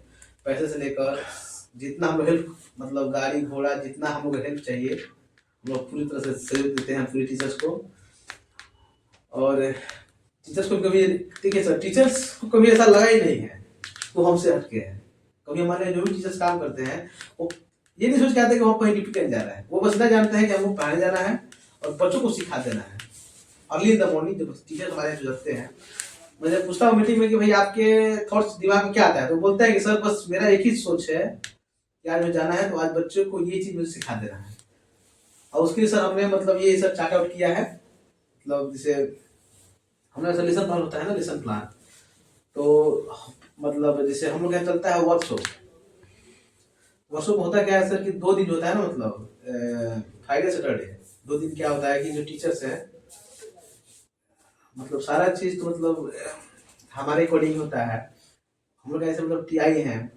पैसे से लेकर जितना हम लोग हेल्प, मतलब गाड़ी घोड़ा जितना हम लोग हेल्प चाहिए हम लोग पूरी तरह से सहयोग देते हैं पूरी टीचर्स को। और टीचर्स को कभी, ठीक है सर, टीचर्स को कभी ऐसा लगा ही नहीं है वो हमसे हटके है। कभी हमारे जो भी टीचर्स काम करते हैं वो ये नहीं सोच के आते कि वो कहीं डिफिकल्ट जा रहा है, वो बस इतना जानते हैं कि हमको पढ़ाने जाना है और बच्चों को सिखा देना है। अर्ली इन द मॉर्निंग जब टीचर हमारे जो रखते हैं, मैं जब पूछता हूँ मीटिंग में कि भाई आपके थॉट्स दिमाग में क्या आता है, तो बोलता है कि सर बस मेरा एक ही सोच है कि आज मुझे जाना है तो आज बच्चों को ये चीज़ मुझे सिखा देना है। और उसके लिए सर हमने मतलब ये सब चार्ट आउट किया है, मतलब जैसे हमारा सर लेसन प्लान होता है ना, लेसन प्लान, तो मतलब जैसे हम लोग यहाँ चलता है वर्कशॉप होता क्या है सर कि 2 दिन होता है ना, मतलब फ्राइडे सैटरडे 2 दिन क्या होता है कि जो टीचर्स हैं मतलब सारा चीज तो मतलब हमारे अकॉर्डिंग होता है। हम लोग ऐसे मतलब टीआई हैं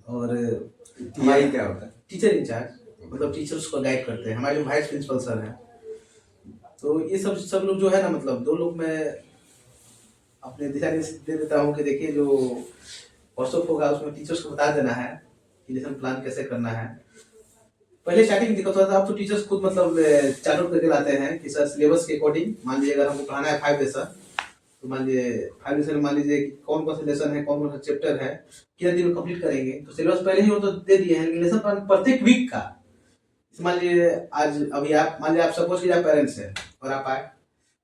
और टीआई क्या होता है? टीचर इंचार्ज, मतलब टीचर्स को गाइड करते हैं। हमारे जो वाइस प्रिंसिपल सर हैं, तो ये सब लोग जो है ना, मतलब 2 लोग मैं अपने दिशा निर्देश दे देता हूँ कि देखिए जो वर्कशॉप होगा उसमें टीचर्स को बता देना है कि लेसन प्लान कैसे करना है। पहले स्टार्टिंग दिक्कत होता था, अब तो टीचर्स खुद मतलब चार्ट आउट करके लाते हैं कि सर सिलेबस के अकॉर्डिंग, मान लीजिए अगर हमको पढ़ाना है 5 लेसन, तो मान लीजिए 5 लेसन में मान लीजिए कौन कौन से लेसन है, कौन कौन सा चैप्टर है, कितने दिन में कंप्लीट करेंगे, तो सिलेबस पहले ही वो तो दे दिए हैं। लेकिन लेसन प्लान प्रत्येक वीक का, मान लीजिए आज अभी आप मान लीजिए आप सपोज कीजिए आप पेरेंट्स हैं और आप आए,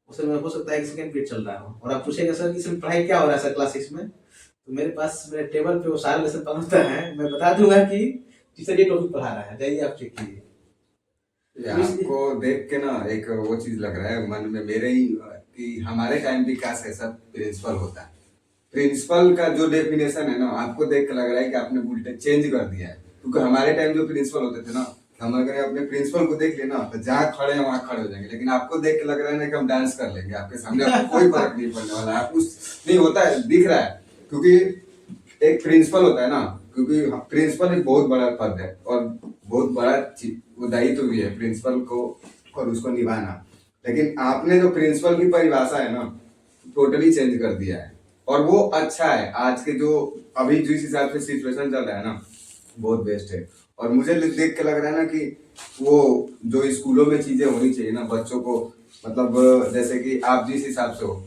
उस समय हो सकता है कि सेकंड पीरियड चल रहा हो और आप पूछेंगे सर इसमें पढ़ाई क्या हो रहा है सर क्लास 6 में, तो मेरे पास मेरे टेबल पे वो सारा लेसन प्लान होता है, मैं बता दूंगा कि टीचर ये टॉपिक पढ़ा रहा है, जाइए आप चेक कीजिए। आपको देख के ना एक वो चीज लग रहा है मन में मेरे ही कि हमारे टाइम भी काश ऐसा प्रिंसिपल होता है। प्रिंसिपल का जो डेफिनेशन है ना, आपको देख के लग रहा है कि आपने उल्टे चेंज कर दिया है। क्योंकि हमारे टाइम जो प्रिंसिपल होते थे ना, हम अगर अपने प्रिंसिपल को देख लेना तो जहाँ खड़े हैं वहां खड़े हो जाएंगे। लेकिन आपको देख के लग रहा है ना कि हम डांस कर लेंगे आपके सामने, आपको कोई फर्क नहीं पड़ने वाला। आप कुछ नहीं होता है, दिख रहा है। क्योंकि एक प्रिंसिपल होता है ना, क्योंकि प्रिंसिपल एक बहुत बड़ा पद है और बहुत बड़ा वो दायित्व भी है प्रिंसिपल को और उसको निभाना। लेकिन आपने जो प्रिंसिपल की परिभाषा है ना, टोटली चेंज कर दिया है और वो अच्छा है। आज के जो अभी जिस हिसाब से सिचुएशन चल रहा है ना, बहुत बेस्ट है। और मुझे देख के लग रहा है ना कि वो जो स्कूलों में चीजें होनी चाहिए ना बच्चों को, मतलब जैसे कि आप जिस हिसाब से हो,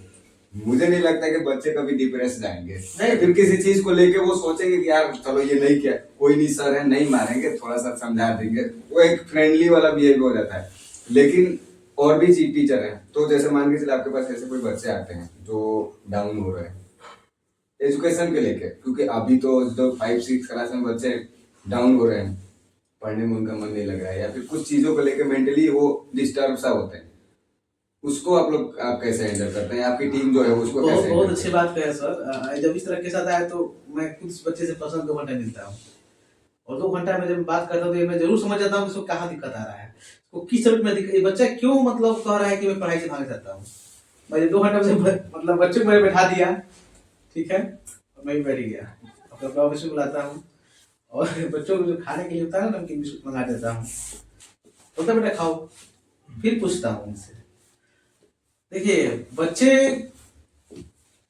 मुझे नहीं लगता कि बच्चे कभी डिप्रेस जाएंगे नहीं। फिर किसी चीज को लेके वो सोचेंगे कि यार चलो ये नहीं किया, कोई नहीं सर है, नहीं मारेंगे, थोड़ा सा समझा देंगे, वो एक फ्रेंडली वाला बिहेव हो जाता है। लेकिन और भी टीचर है, तो जैसे मान के चले आपके पास ऐसे कोई बच्चे आते हैं जो डाउन हो रहे हैं एजुकेशन के लेके, क्योंकि अभी तो जो 5-6 क्लास में बच्चे डाउन हो रहे हैं, पढ़ने में उनका मन नहीं लग रहा है या फिर कुछ चीजों को लेके मेंटली वो डिस्टर्ब सा होते हैं, उसको आप कैसे हैंडल करते हैं? आपकी टीम जो है उसको कैसे? बहुत अच्छी बात कहे सर। जब इस तरह के साथ आए तो मैं खुद बच्चे से पर्सनल 2 घंटा मिलता हूँ और 2 घंटा में जब बात करता हूँ तो मैं जरूर समझ जाता हूँ कि उसको कहाँ दिक्कत आ रहा है, उसको किस सब्जेक्ट में दिक्कत, ये बच्चा क्यों मतलब कह रहा है कि मैं पढ़ाई से भागना चाहता हूँ। मैंने 2 घंटा में मतलब बच्चे को मैंने बैठा दिया, ठीक है, और मैं भी बैठ गया, अपने ऑफिस में बुलाता हूँ और बच्चों को जो खाने के लिए होता है ना, नमकीन बिस्कुट मंगा देता हूँ, बोलता बेटा खाओ, फिर पूछता हूँ उनसे। देखिए बच्चे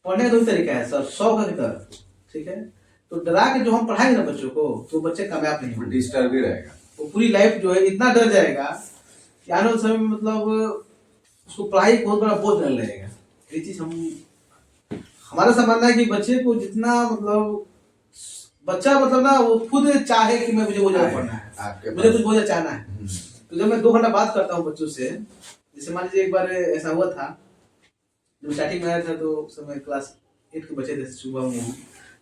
पढ़ने का 2 तरीका है सर, 100 का तरह, ठीक है, तो डरा के जो हम पढ़ाएंगे ना बच्चों को तो बच्चे कामयाब नहीं होंगे, डिस्टर्ब भी रहेगा, वो पूरी लाइफ जो है इतना डर जाएगा कि आने वाले समय में मतलब उसको पढ़ाई बहुत बड़ा बोझ लगने लगेगा। ये चीज हमारा सा मानना है कि बच्चे को जितना मतलब बच्चा मतलब ना वो खुद चाहे कि मैं मुझे वो जगह पढ़ना है, मुझे कुछ बहुत चाहना है। तो जब मैं 2 घंटा बात करता हूँ बच्चों से, जैसे मान लीजिए एक बार ऐसा हुआ था जब स्टार्टिंग में आया था, तो उस समय क्लास 8 के बच्चे थे, सुबह में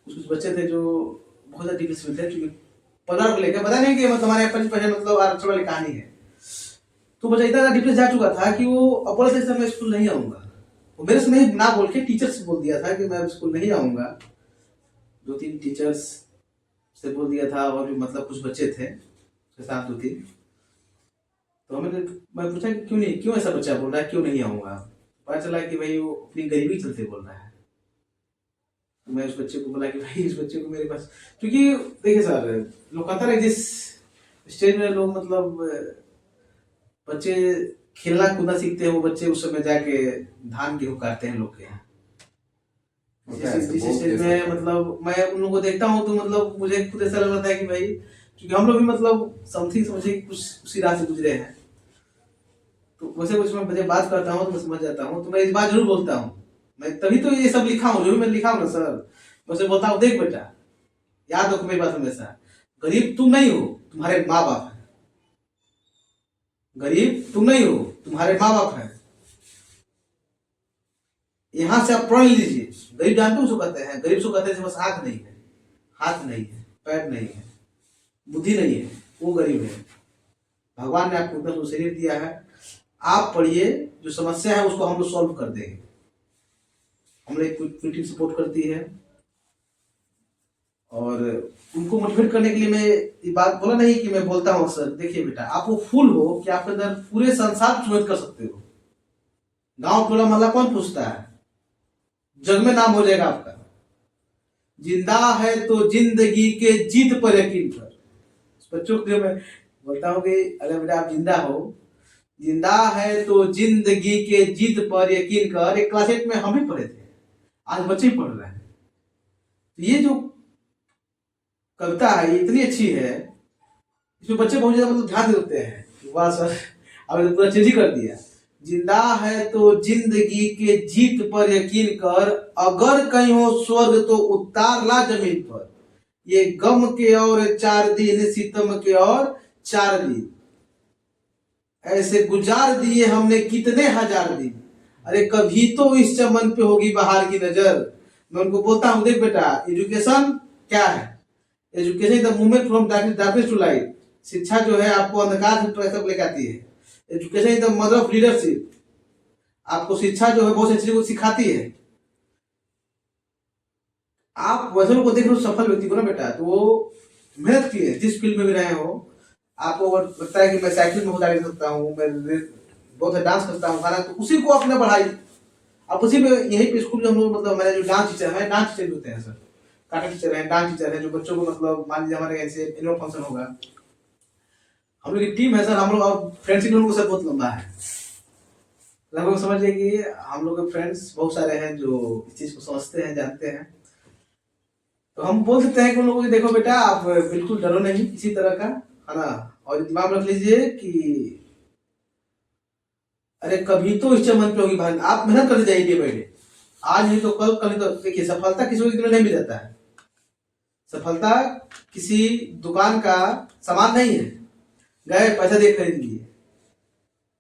कुछ बच्चे थे जो बहुत ज़्यादा डिप्रेस में थे, क्योंकि 15 को लेकर पता नहीं कि मतलब हमारे 25% मतलब आरक्षण वाली कहानी है। तो बच्चा इतना डिप्रेस जा चुका था कि वो अब बोला था मैं स्कूल नहीं आऊँगा, वो मेरे से नहीं ना बोल के टीचर से बोल दिया था कि मैं स्कूल नहीं आऊँगा। 2-3 टीचर्स से बोल दिया था और भी मतलब कुछ बच्चे थे 7-2-3, तो मैं पूछा कि क्यों नहीं, क्यों ऐसा बच्चा बोल रहा है, क्यों नहीं आऊँगा, पता चला कि भाई वो अपनी गरीबी चलते बोल रहा है। तो मैं उस बच्चे को बोला कि भाई इस बच्चे को मेरे पास, क्योंकि देखिए सर, लोग कहता है जिस स्टेज में लोग मतलब बच्चे खेलना कूदना सीखते हैं, वो बच्चे उस समय जाके धान गेहूँ काटते हैं लोग के यहाँ। होता है ऐसे, जिस बहुत स्टेज केस में होता है। मतलब मैं उन लोगों को देखता हूँ तो मतलब मुझे खुद ऐसा लग रहा है कि भाई, क्योंकि हम लोग भी मतलब समथिंग समझे कुछ उसी राह से गुजरे हैं, तो वैसे कुछ मैं जब बात करता हूँ तो मैं समझ जाता हूँ, तो मैं इस बात जरूर बोलता हूँ। मैं तभी तो ये सब लिखा हूँ, जो भी मैं लिखा हूँ ना सर, वैसे बोलता हूँ देख बेटा, याद रखो मेरी बात हमेशा, गरीब तुम नहीं हो, तुम्हारे माँ बाप है। गरीब तुम नहीं हो, तुम्हारे माँ बाप है। यहाँ से आप प्रण लीजिए। गरीब जानते हो उसको कहते हैं, गरीब उसको कहते हैं बस आंख नहीं है, हाथ नहीं है, पैर नहीं है, बुद्धि नहीं है, वो गरीब है। भगवान ने आपको इतना शरीर दिया है, आप पढ़िए, जो समस्या है उसको हम लोग सॉल्व कर देंगे। हम लोग एक मीटिंग सपोर्ट करती है, और उनको मोटिवेट करने के लिए मैं ये बात बोला नहीं कि मैं बोलता हूँ अक्सर, देखिए बेटा, आप वो फूल हो कि आपके अंदर पूरे संसार को सुमित कर सकते हो। गांव टोला मोहल्ला कौन पूछता है, जग में नाम हो जाएगा आपका। जिंदा है तो जिंदगी के जीत पर यकीन कर। बच्चों को मैं बोलता हूँ कि अगर बेटा आप जिंदा हो, जिंदा है तो जिंदगी के जीत पर यकीन कर। एक क्लास 8 में हम भी पढ़े थे, आज बच्चे ही पढ़ रहे हैं। तो ये जो कविता है ये इतनी अच्छी है, इसमें बच्चे बहुत ज्यादा मतलब ध्यान देते हैं। वाह सर, आपने तो पूरा चेंज ही कर दिया। जिंदा है तो जिंदगी के जीत पर यकीन कर, अगर कहीं हो स्वर्ग तो उतार ला जमीन पर। ये गम के और 4 दिन, सितम के और 4 दिन, ऐसे गुजार दिए हमने कितने हजार दिन। अरे कभी तो इस चमन पे होगी बहार की नजर। मैं उनको बोलता हूँ देख बेटा, एजुकेशन क्या है, education the movement from darkness to light. शिक्षा जो है आपको अंधकार से तरफ लेकर आती है। Education is the mother of leadership. आपको शिक्षा जो है बहुत सी चीजों को सिखाती है। आप वैसे लोग को देख रहे हो सफल व्यक्ति को ना बेटा, तो वो मेहनत किए जिस फील्ड में भी रहे हो। आपको लगता है कि मैं साइकिल में बहुत आगे सकता हूँ, मैं बहुत डांस करता हूँ गाना, तो उसी को अपने बढ़ाई। आप उसी में यहीं पे स्कूल में हम लोग मतलब, मैंने जो डांस टीचर है, डांस टीचर होते हैं सर, काटा टीचर है, डांस टीचर है, जो बच्चों को मतलब मान लीजिए हमारे ऐसे एनुअल फंक्शन होगा, हम लोग की टीम है सर, हम लोग और फ्रेंडशिप हम लोग सर बहुत लंबा है। लगभग समझिए कि हम लोग के फ्रेंड्स बहुत सारे हैं जो इस चीज को समझते हैं, जानते हैं। तो हम बोल सकते हैं कि उन लोगों को देखो बेटा, आप बिल्कुल डरो नहीं किसी तरह का, है ना। और दिमाग में रख लीजिए कि अरे कभी तो इस चमन पे होगी भाई। आप मेहनत करते जाइए डे बाई डे, आज नहीं तो कल, कल नहीं तो। देखिए सफलता किसी को इतने नहीं मिल जाता है। सफलता किसी दुकान का सामान नहीं है, गए पैसा दे खरीद लिए।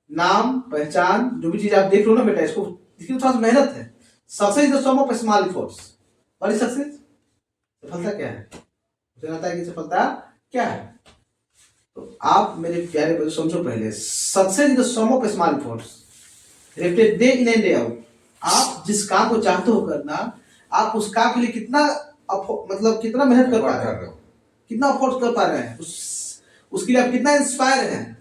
नाम पहचान जो भी चीज आप देख लो ना बेटा, इसको इसकी थोड़ा सा मेहनत है। Success is the sum of small efforts. बड़ी सक्सेस, सफलता क्या है, मुझे लगता है कि सफलता क्या है। तो आप मेरे प्यारे बच्चों समझो, पहले success is the sum of small efforts repeated day in and day out. आप जिस काम को चाहते हो करना, आप उस काम के लिए कितना मतलब कितना मेहनत कर पा रहे हो, कितना एफर्ट कर पा रहे हैं, उसके लिए आप कितना इंस्पायर हैं।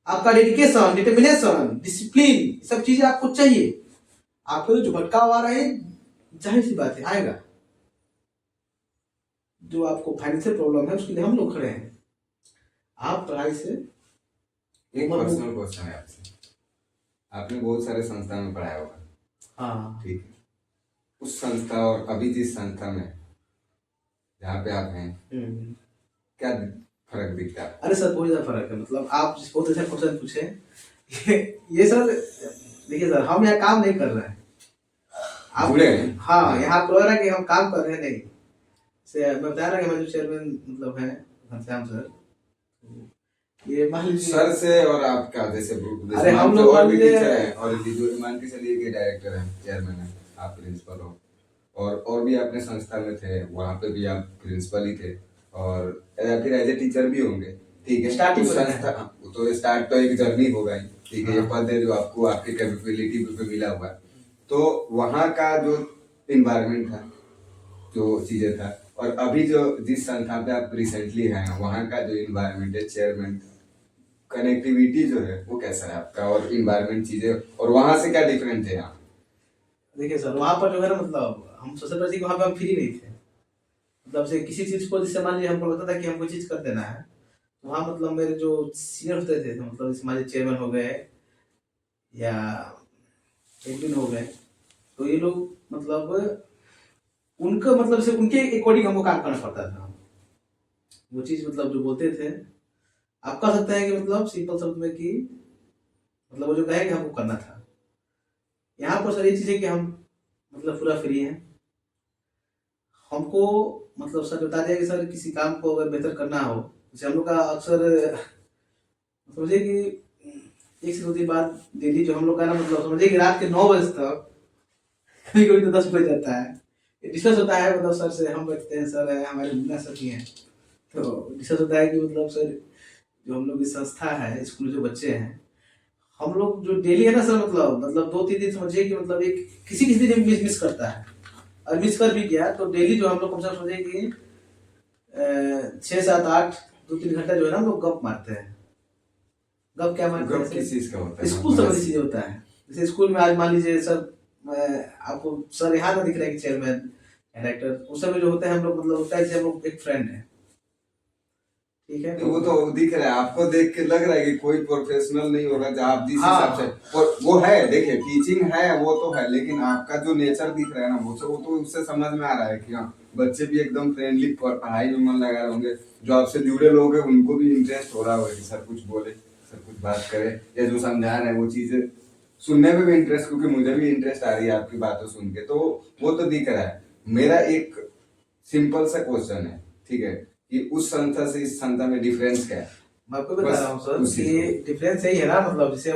आपका डेडिकेशन, डिटर्मिनेशन, डिसिप्लिन, सब चीजें आपको चाहिए। आपको जो भटकाव आ रहा है, जाहिर सी बात है आएगा। जो आपको फाइनेंशियल प्रॉब्लम है उसके लिए हम लोग खड़े हैं। आप पढ़ाई से एक पर्सनल क्वेश्चन है आपसे। आपने बहुत सारे संस्था में पढ़ाया होगा, हाँ ठीक है, उस संस्था और अभी जिस संस्था में जहाँ पे आप हैं, क्या फर्क दिखता है? अरे सर बहुत ज्यादा फर्क है। मतलब आप बहुत अच्छा क्वेश्चन पूछे। ये सर देखिए सर, हम यहाँ काम नहीं कर रहे हैं, आप जुड़े हैं। हाँ, यहाँ आपको लग रहा है कि हम काम कर रहे हैं, नहीं से मैं बता रहा कि हमारे जो चेयरमैन मतलब है घनश्याम सर, ये मान लीजिए सर से और आपका जैसे अरे हम लोग और भी टीचर हैं, और जो मान के चलिए कि डायरेक्टर हैं, चेयरमैन है, आप प्रिंसिपल हो, और भी अपने संस्था में थे, वहाँ पे भी आप प्रिंसिपल ही थे, और फिर एज ए टीचर भी होंगे, ठीक है। स्टार्टिंग संस्था तो स्टार्ट तो एक जर्नी होगा ही, ठीक है। ये पद है जो आपको आपकी कैपेबिलिटी पे मिला हुआ है। तो वहाँ का जो इन्वायरमेंट था, जो चीजें था, और अभी जो जिस संस्था पे आप रिसेंटली हैं, वहाँ का जो इन्वायरमेंट है, चेयरमैन कनेक्टिविटी जो है वो कैसा है आपका, और इन्वायरमेंट चीजें, और वहां से क्या डिफरेंट है यहाँ? देखिए सर, वहाँ पर जो है ना, मतलब हम सबसे पहले कि वहाँ पे हम फ्री नहीं थे। मतलब से किसी चीज़ को, जैसे मान लीजिए हमको लगता था कि हमको चीज़ कर देना है, तो वहाँ मतलब मेरे जो सीनियर होते थे, मतलब जैसे हमारे चेयरमैन हो गए या एडमिन हो गए, तो ये लोग मतलब उनका मतलब से उनके अकॉर्डिंग हमको काम करना पड़ता था। वो चीज़ मतलब जो बोलते थे, आप कह सकते हैं कि मतलब सिंपल शब्द में कि मतलब वो जो कहेंगे हमको करना था। यहाँ पर सर ये चीज़ है कि हम मतलब पूरा फ्री हैं। हमको मतलब सर बता दिया कि सर किसी काम को अगर बेहतर करना हो, जैसे हम लोग का अक्सर समझिए कि 1 से 2 दिन बाद डेली जो हम लोग का ना, मतलब समझिए कि रात के 9 बजे तक, कभी कभी तो 10 बज जाता है, डिस्कस होता है। मतलब सर से हम बैठते हैं, सर है हमारे मुन्ना सर भी हैं, तो डिस्कस होता है कि मतलब सर जो हम लोग की संस्था है, स्कूल में जो बच्चे हैं, हम लोग जो डेली है ना सर, मतलब 2-3 दिन समझिए कि मतलब एक किसी किसी दिन मिस करता है, और मिस कर भी गया तो डेली जो हम लोग कम से कम समझिए कि 6-7-8 2-3 घंटा जो है ना, हम लोग गप मारते हैं। गप क्या मारते ग्रुप हैं किस चीज का होता है स्कूल मतलब संबंधी चीजें होता है। जैसे स्कूल में आज मान लीजिए सर, आपको सर यहाँ ना दिख रहा है कि चेयरमैन डायरेक्टर, उस समय जो होते हैं हम लोग, मतलब होता है जैसे हम लोग एक फ्रेंड है, ठीक है। वो तो दिख रहा है, आपको देख के लग रहा है कि कोई प्रोफेशनल नहीं होगा जहाँ आप जिस हाँ हिसाब से, और वो है, देखिए टीचिंग है वो तो है, लेकिन आपका जो नेचर दिख रहा है ना, वो तो उससे समझ में आ रहा है कि हाँ बच्चे भी एकदम फ्रेंडली और पढ़ाई में मन लगा रहे होंगे, जो आपसे जुड़े लोग हैं उनको भी इंटरेस्ट हो रहा होगा कि सर कुछ बोले, सर कुछ बात करे, या जो समझा रहे हैं वो चीजें सुनने में भी इंटरेस्ट, क्योंकि मुझे भी इंटरेस्ट आ रही है आपकी बातों सुन के, तो वो तो दिख रहा है। मेरा एक सिंपल सा क्वेश्चन है, ठीक है, कि उस संस्था से इस संस्था में डिफरेंस क्या है? मैं आपको बता बस रहा हूँ सर उस चीज को, कि डिफरेंस यही है ना, मतलब जैसे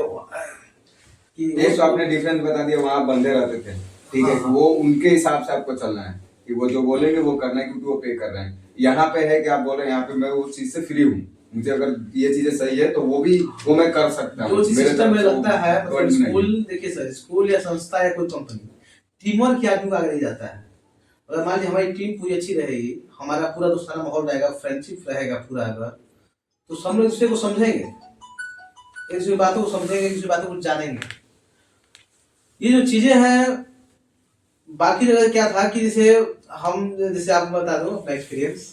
कि एक तो आपने डिफरेंस बता दिया, वहां आप बंधे रहते थे, ठीक है, हाँ हाँ वो उनके हिसाब से आपको चलना है कि वो जो बोलेंगे वो करना है क्योंकि वो पे कर रहे हैं। यहाँ पे है कि आप बोल रहे हैं यहाँ पे मैं उस चीज से फ्री हूँ, मुझे अगर ये चीजें सही है तो वो मैं कर सकता हूँ, जो चीज मेरे सिस्टम तरफ में से वो लगता है, मतलब बर्डन नहीं है। स्कूल, देखिए सर, स्कूल या संस्था या कोई कंपनी टीम वर्क के आदमी को आगे ले जाता है। अगर मान लीजिए हमारी टीम पूरी अच्छी रहेगी, हमारा पूरा दोस्ताना माहौल रहेगा, फ्रेंडशिप रहेगा पूरा, अगर तो सब लोग एक दूसरे को समझेंगे, एक दूसरे की बातों को समझेंगे, एक दूसरे की बातों को जानेंगे। ये जो चीजें हैं, बाकी जगह क्या था कि जैसे जैसे आपको बता दूं अपना एक्सपीरियंस,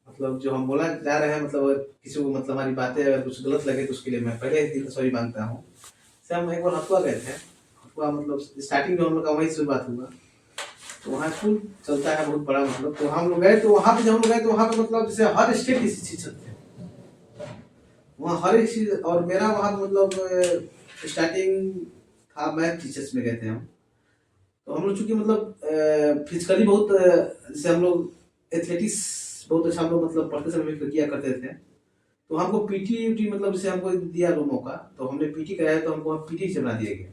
मतलब जो हम बोलना चाह रहे हैं, मतलब अगर किसी को मतलब हमारी बातें अगर कुछ गलत लगे तो उसके लिए मैं पहले ही दिल से सॉरी मांगता हूँ। जैसे हम एक बार हथुआ गए थे, हथुआ मतलब स्टार्टिंग में हम लोग का वहीं से बात हुआ, तो वहाँ स्कूल चलता है बहुत बड़ा, मतलब तो हम लोग गए, तो वहाँ पे जब हम लोग गए तो वहाँ पे मतलब जैसे हर स्टेट के शिक्षक थे वहाँ, हर एक चीज। और मेरा वहाँ मतलब स्टार्टिंग था, मैथ टीचर्स में गए थे हम, तो हम लोग चूंकि मतलब फिजिकली बहुत जैसे हम लोग एथलेटिक्स बहुत अच्छा हम लोग मतलब पढ़ते समय में किया करते थे, तो हमको पीटी यूटी मतलब जैसे हमको दिया लो मौका, तो हमने पीटी कराया, तो हमको पीटी से बना दिया गया,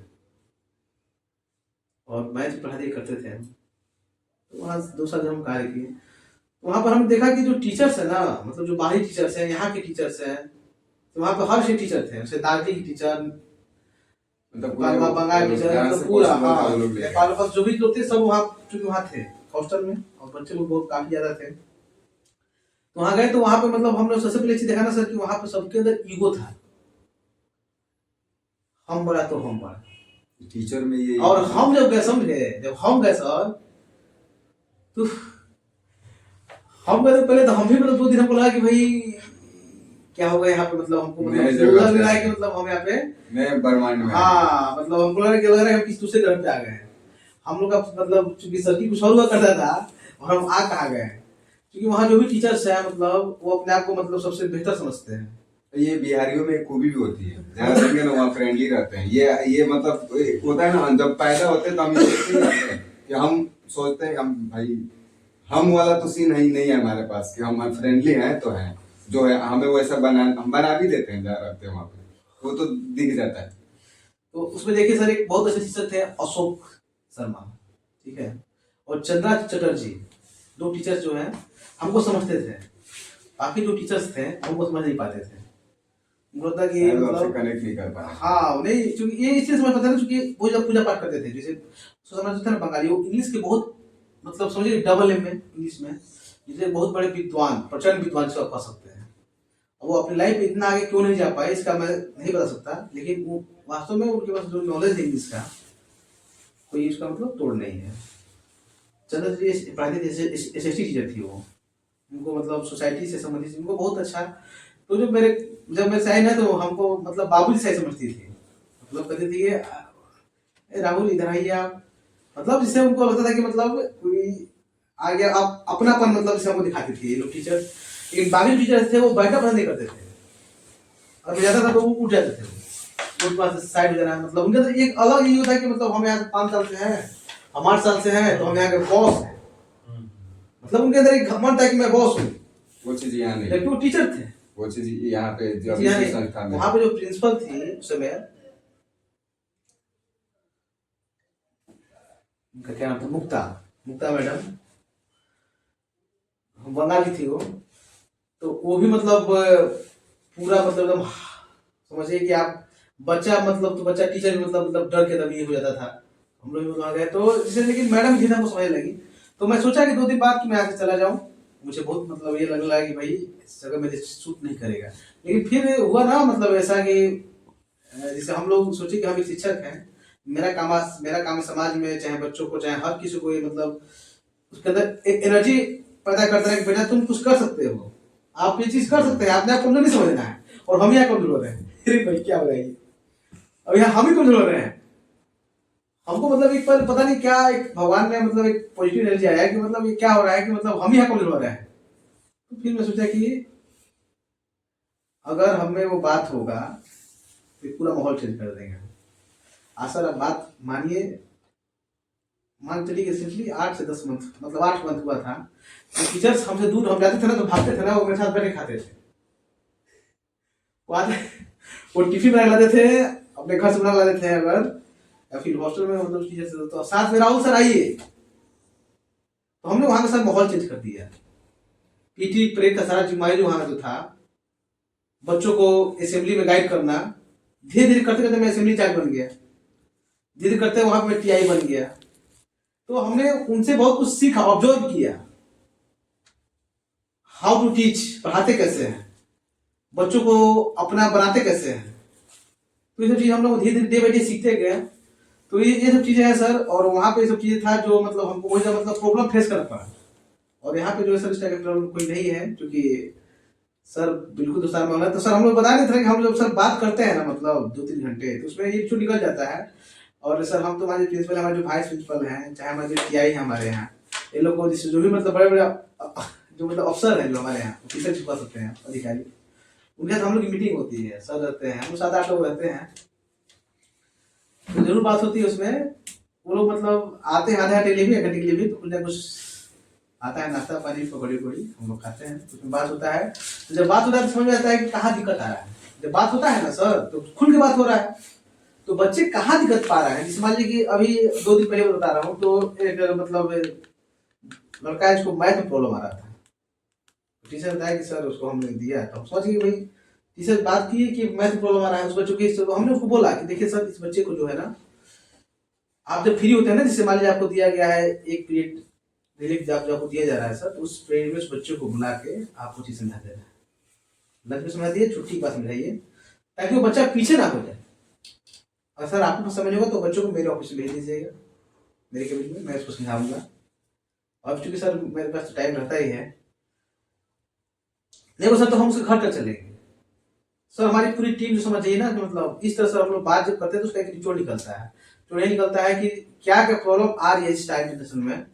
और मैथ पढ़ा दिया करते थे हम। तो वहाँ 2 साल जब हम कार्य किए, तो वहाँ पर हम देखा कि जो टीचर्स है ना, मतलब जो बाहरी टीचर्स हैं, यहाँ के टीचर्स हैं, तो वहाँ पर हर से टीचर थे, जैसे दार्जिलिंग की टीचर, मतलब बंगाल टीचर, मतलब पूरा, पॉसिबल था हाँ, वो लोग ले नेपाल पास जो भी लोग थे सब वहाँ, चूंकि वहाँ थे हॉस्टल में, और बच्चे लोग बहुत काफी ज्यादा थे। तो वहाँ गए, तो वहाँ पे मतलब हम लोग सबसे पहले चीज देखा ना सर, कि वहाँ पे सबके अंदर ईगो था, हम बड़ा तो हम बड़ा। टीचर में ये, और हम जब गए, समझे, जब हम गए सर, तो हम गए तो पहले तो हम भी मतलब 2 दिन हमको लगा कि भाई क्या होगा यहाँ पे, मतलब हमको नए मतलब जगह लग पे रहा है आए, कि मतलब हम यहाँ पे, नए ब्रह्मांड में आए। हाँ, मतलब हमको लग रहा है हम किसी दूसरे ग्रह पे आ गए हैं। हम लोग का मतलब चूंकि सर्किल कुछ और हुआ करता था, और हम आ कहाँ गए हैं, क्योंकि वहाँ जो भी टीचर्स हैं, मतलब वो अपने आप को मतलब सबसे बेहतर समझते हैं। ये बिहारियों में एक खूबी भी होती है, जहाँ देंगे ना वहाँ फ्रेंडली रहते हैं, ये मतलब होता है ना, जब पैदा होते हैं तो हम ये सोचते ही रहते हैं कि हम सोचते हैं हम भाई, हम वाला तो सीन नहीं है हमारे पास कि हम फ्रेंडली हैं तो हैं, जो है हमें वैसा हम बना भी देते हैं जहाँ रहते हैं वहाँ पे, वो तो दिख जाता है। तो उसमें देखिए सर, एक बहुत अच्छे टीचर थे, अशोक शर्मा, ठीक है, और चंद्रा चटर्जी, 2 टीचर्स जो हैं हमको समझते थे, बाकी जो टीचर्स थे हमको समझ नहीं पाते थे। उनको लगता कि शायद वो आपसे मतलब, कनेक्ट नहीं कर पाए। हाँ नहीं, क्योंकि ये इसलिए समझ पाते थे क्योंकि वो जब पूजा पाठ करते थे, जैसे समझते थे ना बंगाली, वो इंग्लिश के बहुत मतलब समझिए डबल एम में इंग्लिश में, जैसे बहुत बड़े विद्वान, प्रचंड विद्वान जिसको आप कह सकते हैं, वो अपनी लाइफ में इतना आगे क्यों नहीं जा पाए इसका मैं नहीं बता सकता, लेकिन वो वास्तव में उनके पास जो नॉलेज है इंग्लिश का, कोई उसका मतलब तोड़ नहीं है। चंद्र जी पढ़ाती थी, एसएसटी टीचर थी वो, उनको मतलब सोसाइटी से संबंधित उनको बहुत अच्छा। तो जब मेरे से आई ना तो हमको मतलब बाबूजी से समझती थी, मतलब कहती थी कि "ए, राहुल इधर आइए आप", मतलब जिससे उनको लगता था कि मतलब कोई आ गया, आप अपनापन मतलब जिसे हमको दिखाती थी ये लोग टीचर। लेकिन बाकी टीचर थे वो बैठना पसंद नहीं करते थे, और मैं जाता था तो वो उठ जाते थे, उनके पास साइड हो जाना, मतलब उनका तो एक अलग ही होता है कि मतलब हम यहाँ से 5 साल से हैं, हम 8 साल से हैं, तो हम यहाँ के बॉस हैं, मतलब उनके अंदर एक घमंड था कि मैं बॉस हूँ, वो चीज यहाँ नहीं, जबकि वो टीचर थे। वो चीज यहाँ पे जो जी हाँ, अभी संस्था में वहाँ पे जो प्रिंसिपल थी उस समय, उनका क्या नाम था, मुक्ता, मुक्ता मैडम, बंगाली थी वो। तो वो भी मतलब पूरा मतलब एकदम समझिए कि आप बच्चा मतलब, तो बच्चा टीचर भी मतलब डर के तभी हो जाता था। हम लोग भी वहाँ गए तो जैसे, लेकिन मैडम जी हमको समझ लगी, तो मैं सोचा कि 2 दिन बाद कि मैं यहाँ से चला जाऊँ। मुझे बहुत मतलब ये लगने लगा कि भाई इस जगह मेरे सूट नहीं करेगा। लेकिन फिर हुआ ना मतलब ऐसा कि जैसे हम लोग सोचे कि हम एक शिक्षक हैं, मेरा काम है समाज में, चाहे बच्चों को चाहे हर किसी को, ये मतलब उसके अंदर एक एनर्जी पैदा करता है कि बेटा तुम कुछ कर सकते हो, आप ये चीज कर सकते हैं, आपने आप कमजोर नहीं समझना है। और हम यहाँ कमजोर हो रहे हैं, अरे भाई क्या हो रहा है ये? अब यहाँ हम ही कमजोर हो रहे हैं। हमको मतलब एक पर पता नहीं क्या एक भगवान ने मतलब एक पॉजिटिव एनर्जी आया कि मतलब ये क्या हो रहा है कि मतलब हम ही यहाँ कमजोर हो रहे हैं। तो फिर मैं सोचा कि अगर हम में वो बात होगा तो ये पूरा माहौल चेंज कर देंगे। आज सर आप बात मानिए, मान चलिए कि सिंपली 8 से 10 मंथ मतलब 8 मंथ हुआ था। तो टीचर्स हमसे दूर, हम जाते थे ना तो भागते थे ना, वो मेरे साथ बैठे खाते थे। वो आते, वो टिफिन बना लाते थे, अपने घर से बना लाते थे अगर, या फिर हॉस्टल में मतलब टीचर से, तो साथ में राहुल सर आइए। तो हमने वहां का सर माहौल चेंज कर दिया। पीटी परेड का सारा जिम्मेदारी वहां जो था, बच्चों को असेंबली में गाइड करना, धीरे धीरे करते करते मैं असेंबली इंचार्ज बन गया, धीरे करते वहां पे टीआई बन गया। तो हमने उनसे बहुत कुछ सीखा, ऑब्जर्व किया, हाउ टू टीच, पढ़ाते कैसे हैं, बच्चों को अपना बनाते कैसे हैं। तो ये सब चीज हम लोग धीरे धीरे डे बाई डे सीखते गए। तो ये सब चीजें हैं सर, और वहाँ पे ये सब चीजें था जो मतलब हमको वही मतलब प्रॉब्लम फेस करना पड़ा। और यहाँ पे जो है सर इस टाइप का प्रॉब्लम कोई नहीं है, क्योंकि सर बिल्कुल दूसरा मामला है। तो सर हम लोग बता नहीं थे कि हम जब सर बात करते हैं ना मतलब 2-3 घंटे, तो उसमें ये जो निकल जाता है। और सर हम तो हमारे प्रिंसिपल, हमारे जो वाइस प्रिंसिपल हैं, चाहे हमारे जो टीआई हैं हमारे यहाँ, इन लोग को जो भी मतलब बड़े बड़े जो मतलब अफसर हैं जो हमारे यहाँ ऑफिसर छुपा सकते हैं अधिकारी, उनके साथ हम लोग की मीटिंग होती है, सर रहते हैं, हम 7-8 लोग रहते हैं, तो जरूर बात होती है उसमें। वो लोग मतलब आते हैं आधे घंटे के लिए भी, 1 घंटे के लिए भी, तो कुछ ना कुछ आता है, नाश्ता पानी पकौड़ी उकौड़ी हम लोग खाते हैं, उसमें बात होता है। तो जब बात होता है तो समझ में आता है कि कहाँ दिक्कत आ रहा है। जब बात होता है ना सर तो खुल के बात हो रहा है, तो बच्चे कहाँ दिक्कत पा रहे हैं। जैसे मान लीजिए कि अभी 2 दिन पहले मैं बता रहा हूँ, तो एक मतलब लड़का है, इसको मैथ में प्रॉब्लम आ रहा था। टीचर बताया कि सर उसको हमने दिया, तो हम समझ गए भाई टीचर बात की कि मैथ प्रॉब्लम आ रहा है उस बच्चों की। तो हमने उसको बोला कि देखिए सर, इस बच्चे को जो है ना, आप जब फ्री होते हैं ना, जैसे मान लीजिए आपको दिया गया है एक पीरियड रिलीफ जब आपको दिया जा रहा है सर, तो उस पीरियड में उस बच्चे को बुला के आपको चीज समझा देना है। लंच में समझा दिए, छुट्टी के बाद समझाइए, ताकि वो बच्चा पीछे ना हो जाए। और सर आपको समझ होगा तो बच्चों को मेरे ऑफिस में भेज दीजिएगा, मेरे कैबिन में, मैं उसको समझाऊंगा। और चूंकि सर मेरे पास तो टाइम रहता ही है, नहीं वो सर तो हम उसके घर तक चलेंगे। सर हमारी पूरी टीम जो समझ जाइए ना कि मतलब इस तरह से हम लोग बात जब करते हैं तो उसका एक निचोड़ निकलता है। तो ये निकलता है कि क्या क्या प्रॉब्लम आ रही है इस टाइम जनरेशन में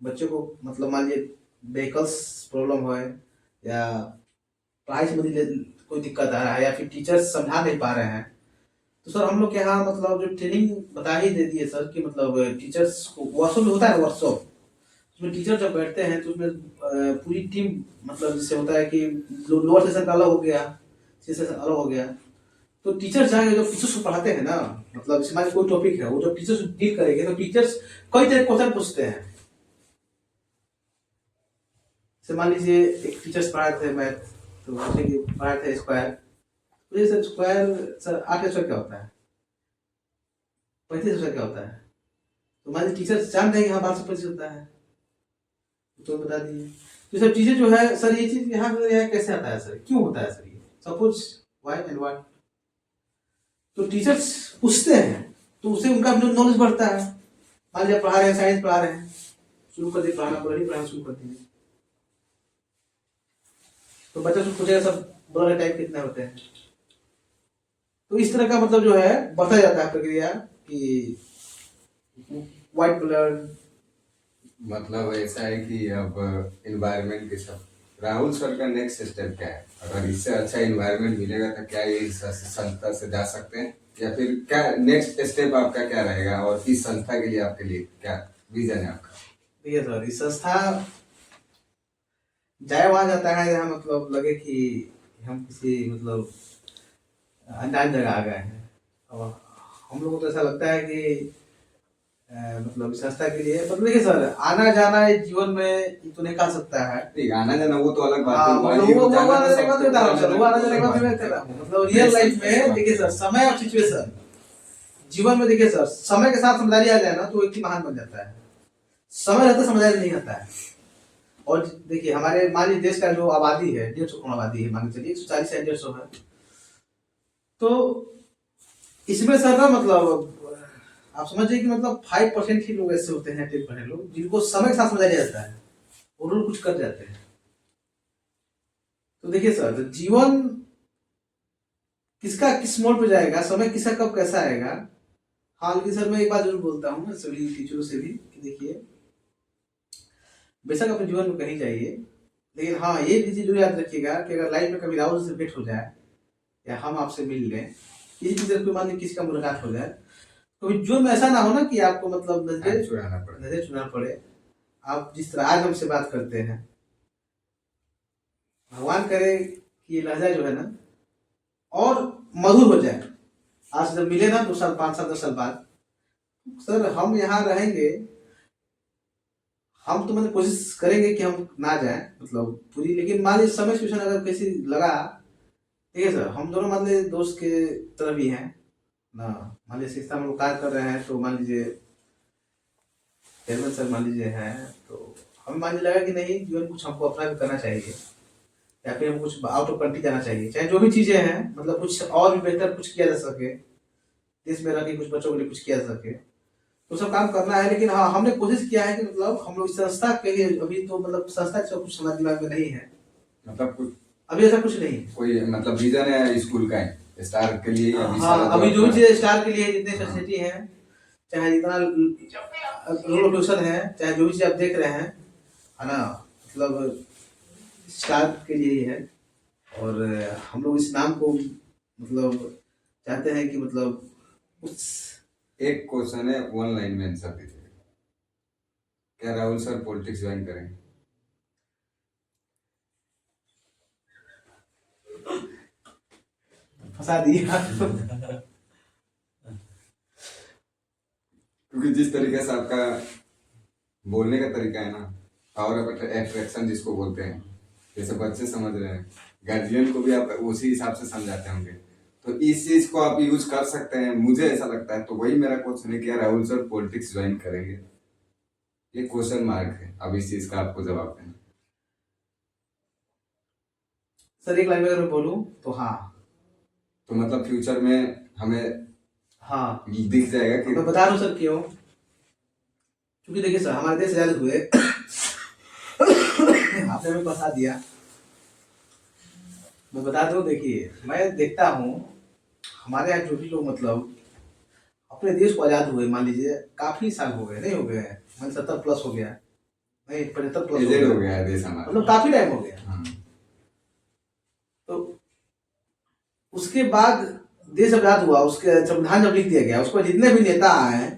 बच्चे को, मतलब मान लीजिए व्हीकल्स प्रॉब्लम हो, या पढ़ाई संबंधी कोई दिक्कत आ रहा है, या फिर टीचर्स समझा नहीं पा रहे हैं। तो सर हम लोग के यहाँ मतलब जो ट्रेनिंग बता ही दे दी है सर कि मतलब टीचर्स को वर्कशॉप होता है, वर्कशॉप उसमें टीचर जब बैठते हैं तो उसमें पूरी टीम, मतलब जैसे होता है कि लोअर सेशन का अलग हो गया, सेशन अलग हो गया, तो टीचर जाएंगे जो टीचर्स को पढ़ाते हैं ना, मतलब जैसे मान कोई टॉपिक है वो जब टीचर्स डील करेंगे तो टीचर्स कई तरह के क्वेश्चन पूछते हैं। जैसे मान लीजिए एक टीचर्स पढ़ाए थे मैथ, तो जैसे कि पढ़ाए थे स्क्वायर, तो ये सर स्क्वायर सर 8 स्क्वायर क्या होता है, 35 स्क्वायर क्या होता है। तो मान लीजिए टीचर्स जानते हैं कि हाँ 1225 होता है, तो बता दीजिए। तो सब चीजें जो है सर, ये चीज यहाँ कैसे आता है सर, क्यों होता है सर ये, सपोज व्हाई एंड व्हाट। तो टीचर्स पूछते हैं तो उससे उनका नॉलेज बढ़ता है। मान लीजिए पढ़ा रहे हैं, साइंस पढ़ा रहे हैं, शुरू कर दिए पढ़ाना, बोला नहीं पढ़ाना शुरू कर दिए, तो बच्चा से पूछेगा सब बोला टाइप कितने होते हैं। तो इस तरह का मतलब जो है बढ़ता जाता है प्रक्रिया कि व्हाइट ब्लड। मतलब ऐसा है कि अब इन्वायरमेंट के सब, राहुल सर का नेक्स्ट स्टेप क्या है? अगर इससे अच्छा इन्वायरमेंट मिलेगा तो क्या ये इस संस्था से जा सकते हैं, या फिर क्या नेक्स्ट स्टेप आपका क्या रहेगा, और इस संस्था के लिए आपके लिए क्या विजन है आपका? देखिए सर, इस संस्था जाए वहां जाता है जहाँ मतलब लगे कि हम किसी मतलब अनजान जगह आ गए हैं। और हम लोगों को तो ऐसा लगता है कि मतलब इस संस्था के लिए मतलब देखिए सर, आना जाना इस जीवन में ये तो नहीं कह सकता है। नहीं, आना जाना वो तो अलग बात है, हाँ, मान मतलब लीजिए वो जाना तो आने जाने का तो बता रहा हूँ सर, वो आने जाने का तो मैं अलग कह रहा बात हूँ। है। मतलब रियल लाइफ में देखिए सर, समय और सिचुएशन जीवन में देखिए सर, समय के साथ समझदारी आ जाए ना तो व्यक्ति महान बन जाता है। समय रहते समझदारी नहीं आता है। और देखिए हमारे मान लीजिए देश का जो आबादी है 150 करोड़ आबादी है, मान के चलिए 140 से 150 है। तो इसमें सर ना मतलब आप समझिए कि मतलब 5% ही लोग ऐसे होते हैं, 10% लोग जिनको समय के साथ समझाया जाता है और लोग कुछ कर जाते हैं। तो देखिए सर, जीवन किसका किस मोड़ पे जाएगा, समय किसका कब कैसा आएगा। हाँ लेकिन सर मैं एक बात जरूर बोलता हूँ सभी टीचरों से भी कि देखिए, बेशक अपने जीवन में कहीं जाइए, लेकिन हाँ ये भी चीज जरूर याद रखिएगा कि अगर लाइफ में कभी राहुल से भेंट हो जाए या हम आपसे मिल लें, किसी चीज कोई मान लीजिए किसी का मुलाकात हो जाए, तो जीवन में ऐसा ना हो ना कि आपको मतलब हाथ छुड़ाना पड़े। नजर चुना पड़े। आप जिस तरह आज हमसे बात करते हैं, भगवान करे कि ये लहजा जो है ना और मधुर हो जाए। आज जब मिले ना 2 साल 5 साल 10 साल बाद, सर हम यहाँ रहेंगे, हम तो मतलब कोशिश करेंगे कि हम ना जाए मतलब पूरी, लेकिन मान लीजिए समय सिचुएशन अगर किसी लगा, ठीक है सर, हम दोनों मान लीजिए दोस्त के तरह भी हैं ना। मान लीजिए शिक्षा में लोग कार्य कर रहे हैं, तो मान लीजिए चेयरमैन सर मान लीजिए हैं, तो हमें मान लीजिए लगा कि नहीं जीवन कुछ हमको अपना भी करना चाहिए, या फिर हम कुछ आउट ऑफ कंट्री जाना चाहिए, चाहे जो भी चीजें हैं मतलब कुछ और भी बेहतर कुछ किया जा सके, देश में रह के कुछ बच्चों के लिए कुछ किया जा सके, तो सब काम करना है। लेकिन हाँ हमने कोशिश किया है कि मतलब हम लोग इस संस्था के लिए अभी तो मतलब संस्था का कुछ समझ दिमाग में नहीं है, मतलब कुछ अभी ऐसा कुछ नहीं है। कोई मतलब विजन है स्कूल का है स्टार के लिए, अभी हाँ सारा अभी जो जो भी अपना- चीजें स्टार के लिए जितने फैसिलिटी है, चाहे जितना रोल ट्यूशन है, चाहे जो भी चीज आप देख रहे हैं, है ना, मतलब स्टार के लिए ही है। और हम लोग इस नाम को मतलब चाहते हैं कि मतलब उस एक क्वेश्चन है, 1 लाइन में आंसर दीजिए, क्या राहुल सर पॉलिटिक्स ज्वाइन करेंगे? फंसा दिया। क्योंकि जिस तरीके से आपका बोलने का तरीका है ना, पावर ऑफ अट्रैक्शन जिसको बोलते हैं, जैसे बच्चे समझ रहे हैं, गार्जियन को भी आप उसी हिसाब से समझाते होंगे, तो इस चीज को आप यूज कर सकते हैं, मुझे ऐसा लगता है। तो वही मेरा क्वेश्चन है कि राहुल सर पॉलिटिक्स ज्वाइन करेंगे, ये क्वेश्चन मार्क है, अब इस चीज का आपको जवाब देना। सर एक लाइन में अगर मैं बोलूँ तो हाँ। तो मतलब फ्यूचर में हमें हाँ दिख जाएगा कि मैं बता रहा हूँ सर क्यों, क्योंकि देखिए सर हमारे देश आजाद हुए आपने हमें फंसा दिया। मैं बता दूं, देखिए मैं देखता हूँ हमारे यहाँ जो भी लोग मतलब अपने देश को आजाद हुए, मान लीजिए काफी साल हो गए, नहीं हो गए हैं, मान 70 प्लस हो गया, नहीं 75 प्लस एजेड हो हो गया, गया है देश हमारा। मतलब काफी टाइम हो गया। हाँ। तो उसके बाद देश आजाद हुआ, उसके संविधान जब लिख दिया गया, उसके बाद जितने भी नेता आए,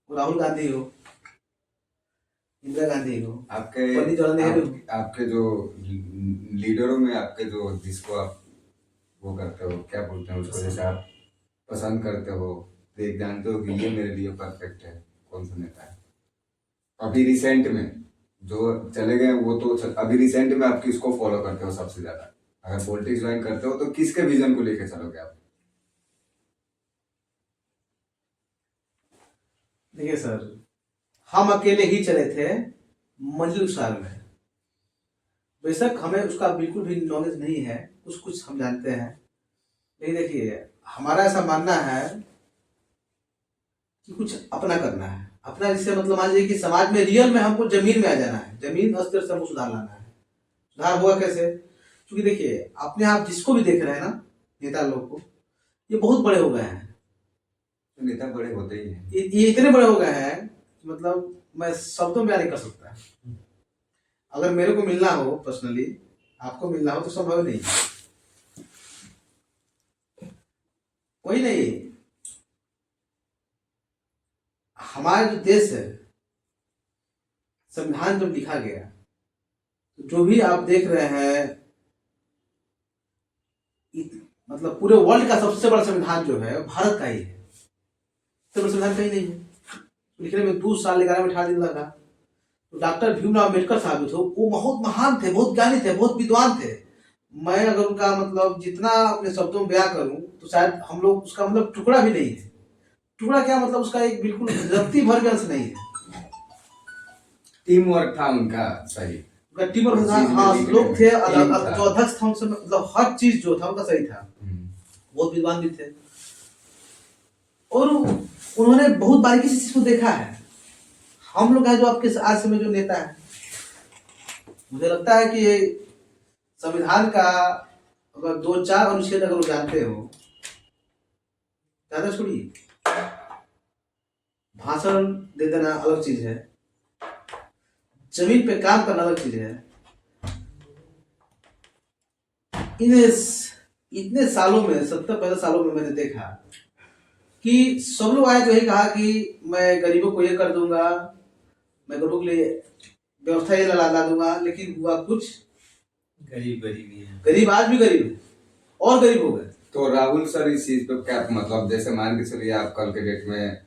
वो राहुल गांधी हो, इंदिरा गांधी हो, आपके पंडित जवाहरलाल नेहरू हो, आपके जो लीडरों में, आपके जो जिसको आप वो करते हो, क्या बोलते हैं उसको, जैसे आप पसंद करते हो, देख जानते हो कि ये मेरे लिए परफेक्ट है, कौन सा नेता है अभी रिसेंट में जो चले गए, वो तो अभी रिसेंट में आप किसको फॉलो करते हो सबसे ज्यादा? अगर पॉलिटिक्स ज्वाइन करते हो तो किसके विजन को लेकर चलोगे आप? देखिए सर हम अकेले ही चले थे मंजलू साल में। बेशक हमें उसका बिल्कुल भी नॉलेज नहीं है, कुछ कुछ हम जानते हैं, लेकिन देखिए हमारा ऐसा मानना है कि कुछ अपना करना है। अपना जिससे मतलब मान लीजिए कि समाज में रियल में हमको जमीन में आ जाना है, जमीन स्तर से हमको सुधार लाना है। सुधार होगा कैसे? क्योंकि देखिए अपने आप जिसको भी देख रहे हैं ना, नेता लोग को, ये बहुत बड़े हो गए हैं। तो नेता बड़े होते ही हैं। ये इतने बड़े हो गए हैं, मतलब मैं शब्दों में बयान नहीं कर सकता। अगर मेरे को मिलना हो पर्सनली, आपको मिलना हो तो संभव नहीं। कोई नहीं, हमारा जो देश है, संविधान जब लिखा गया तो जो भी आप देख रहे हैं, मतलब पूरे वर्ल्ड का सबसे बड़ा संविधान जो है भारत का ही है। सबसे बड़ा संविधान कहीं नहीं है। लिखने में 2 साल 11 में 18 दिन लगा। तो डॉक्टर भीमराव अम्बेडकर साहब जो थे, वो बहुत महान थे, बहुत ज्ञानी थे, बहुत विद्वान थे। मैं अगर उनका मतलब जितना अपने शब्दों में बयां करूं तो शायद हम लोग उसका मतलब टुकड़ा भी नहीं है। टुकड़ा क्या मतलब, उसका एक बिल्कुल रत्ती भर भी अंश नहीं है। टीम वर्क था उनका सही, उनका टीम वर्क था, हाँ लोग थे, जो अध्यक्ष था उनसे मतलब हर चीज जो था उनका सही था। बहुत विद्वान भी थे और उन्होंने बहुत बारीकी से चीज को देखा है। हम लोग हैं जो आपके आज समय जो नेता है, मुझे लगता है कि ये संविधान का अगर 2-4 अनुच्छेद अगर वो जानते हो, ज्यादा छोड़िए, भाषण दे देना अलग चीज है, जमीन पे काम करना अलग चीज है। इतने सालों में, 70-75 सालों में मैंने देखा कि सब लोग आए तो यही कहा कि मैं गरीबों को ये कर दूंगा, मैं गरीबों के लिए व्यवस्था ये ला दूंगा, लेकिन हुआ कुछ, गरीब गरीब ही है। गरीब आज भी गरीब है और गरीब हो गए। तो राहुल सर इस चीज पे क्या मतलब, जैसे मान के चलिए आप कल के डेट में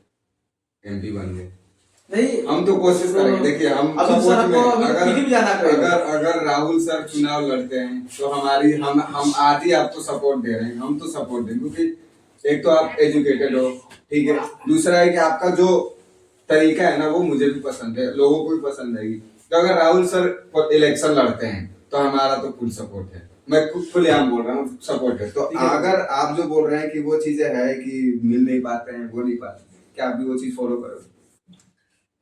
एमपी बन गए, नहीं हम तो कोशिश करेंगे। देखिए हम अभी सर सपोर्ट में, आपको अगर भी जाना पड़ेगा। अगर राहुल सर चुनाव लड़ते हैं तो हमारी हम आज ही आपको सपोर्ट दे रहे हैं, हम तो सपोर्ट देंगे, क्योंकि एक तो आप एजुकेटेड हो, ठीक है, दूसरा है कि आपका जो तरीका है ना वो मुझे भी पसंद है, लोगों को भी पसंद आएगी। तो अगर राहुल सर इलेक्शन लड़ते हैं तो हमारा तो फुल सपोर्ट है, मैं खुलेआम बोल रहा हूँ, सपोर्ट है। तो अगर आप जो बोल रहे हैं कि वो चीजें है कि मिल नहीं पाते हैं, वो नहीं पाते, क्या आप भी वो चीज फॉलो करोगे?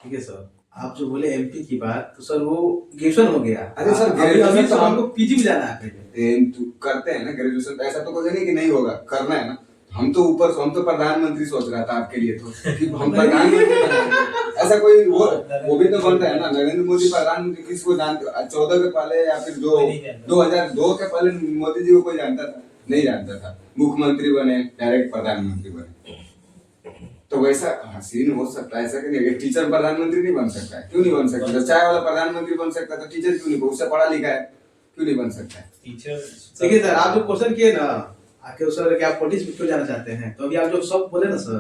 ठीक है सर, आप जो बोले एमपी की बात, तो सर वो ग्रेजुएशन हो गया। अरे सर अभी तो हमको पीजी में जाना है पहले। करते हैं ना ग्रेजुएशन, ऐसा तो कोई नहीं कि नहीं होगा, करना है ना। हम तो प्रधानमंत्री सोच रहा था आपके लिए तो कि हम प्रधानमंत्री बनेंगे। ऐसा कोई वो भी तो बनता है ना। नरेंद्र मोदी प्रधानमंत्री किसको जानते हो? 14 के पहले या फिर जो 2002 के पहले मोदी जी को कोई जानता था? नहीं जानता था। मुख्यमंत्री बने, डायरेक्ट प्रधानमंत्री बने। तो वैसा सीन हो सकता है, ऐसा कि नहीं टीचर प्रधानमंत्री नहीं बन सकता है? क्यों नहीं बन सकता? चाय वाला प्रधानमंत्री बन सकता है तो टीचर क्यों नहीं? उससे पढ़ा लिखा है, क्यों नहीं बन सकता है टीचर? देखिए सर, आप जो क्वेश्चन किए ना आके सर कि आप पॉलिटिक्स में क्यों जाना चाहते हैं, तो अभी आप जो सब बोले ना सर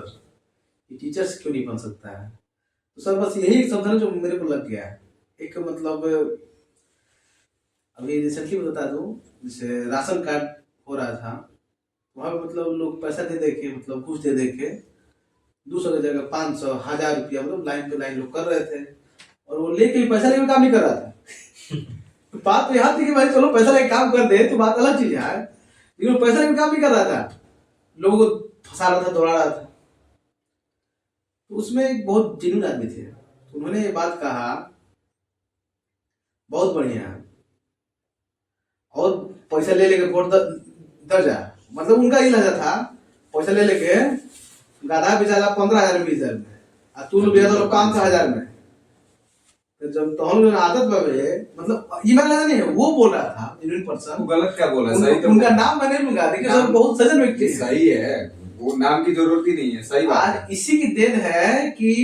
कि टीचर्स क्यों नहीं बन सकता है, तो सर बस यही एक शब्द जो मेरे को लग गया है। एक मतलब अभी रिसेंटली बता दूं, जैसे राशन कार्ड हो रहा था, वहाँ पे मतलब लोग पैसा दे दे के, मतलब घूस दे दे के 200 की जगह 500 1000 रुपया मतलब लाइन पे लाइन लोग कर रहे थे, और वो लेके भी पैसा लेके काम नहीं कर रहा था। तो बात तो यहाँ थी कि भाई चलो पैसा लेके काम कर दे तो बात अलग चीज है, लेकिन वो पैसा लेके काम नहीं कर रहा था, लोगों को फंसा रहा था, दौड़ा रहा था। तो उसमें एक बहुत जेन्युइन आदमी थे, तो उन्होंने ये बात कहा, बहुत बढ़िया, और पैसा ले लेके वोट दर जा, मतलब उनका ये लगा था पैसा ले लेके गाधा बेचारा 15,000 20,000 में, और तू लोग बेचा 500,000 में। तो जब तो हम लोग आदत बाबे, मतलब ये मैंने लगा नहीं है, वो बोल रहा था जेन्युइन पर्सन। गलत क्या बोला? सही तो उनका नाम मैंने लूंगा, देखिए सर बहुत सज्जन व्यक्ति है। सही है, वो नाम की जरूरत ही नहीं है, सही बात है। आज इसी की देन है कि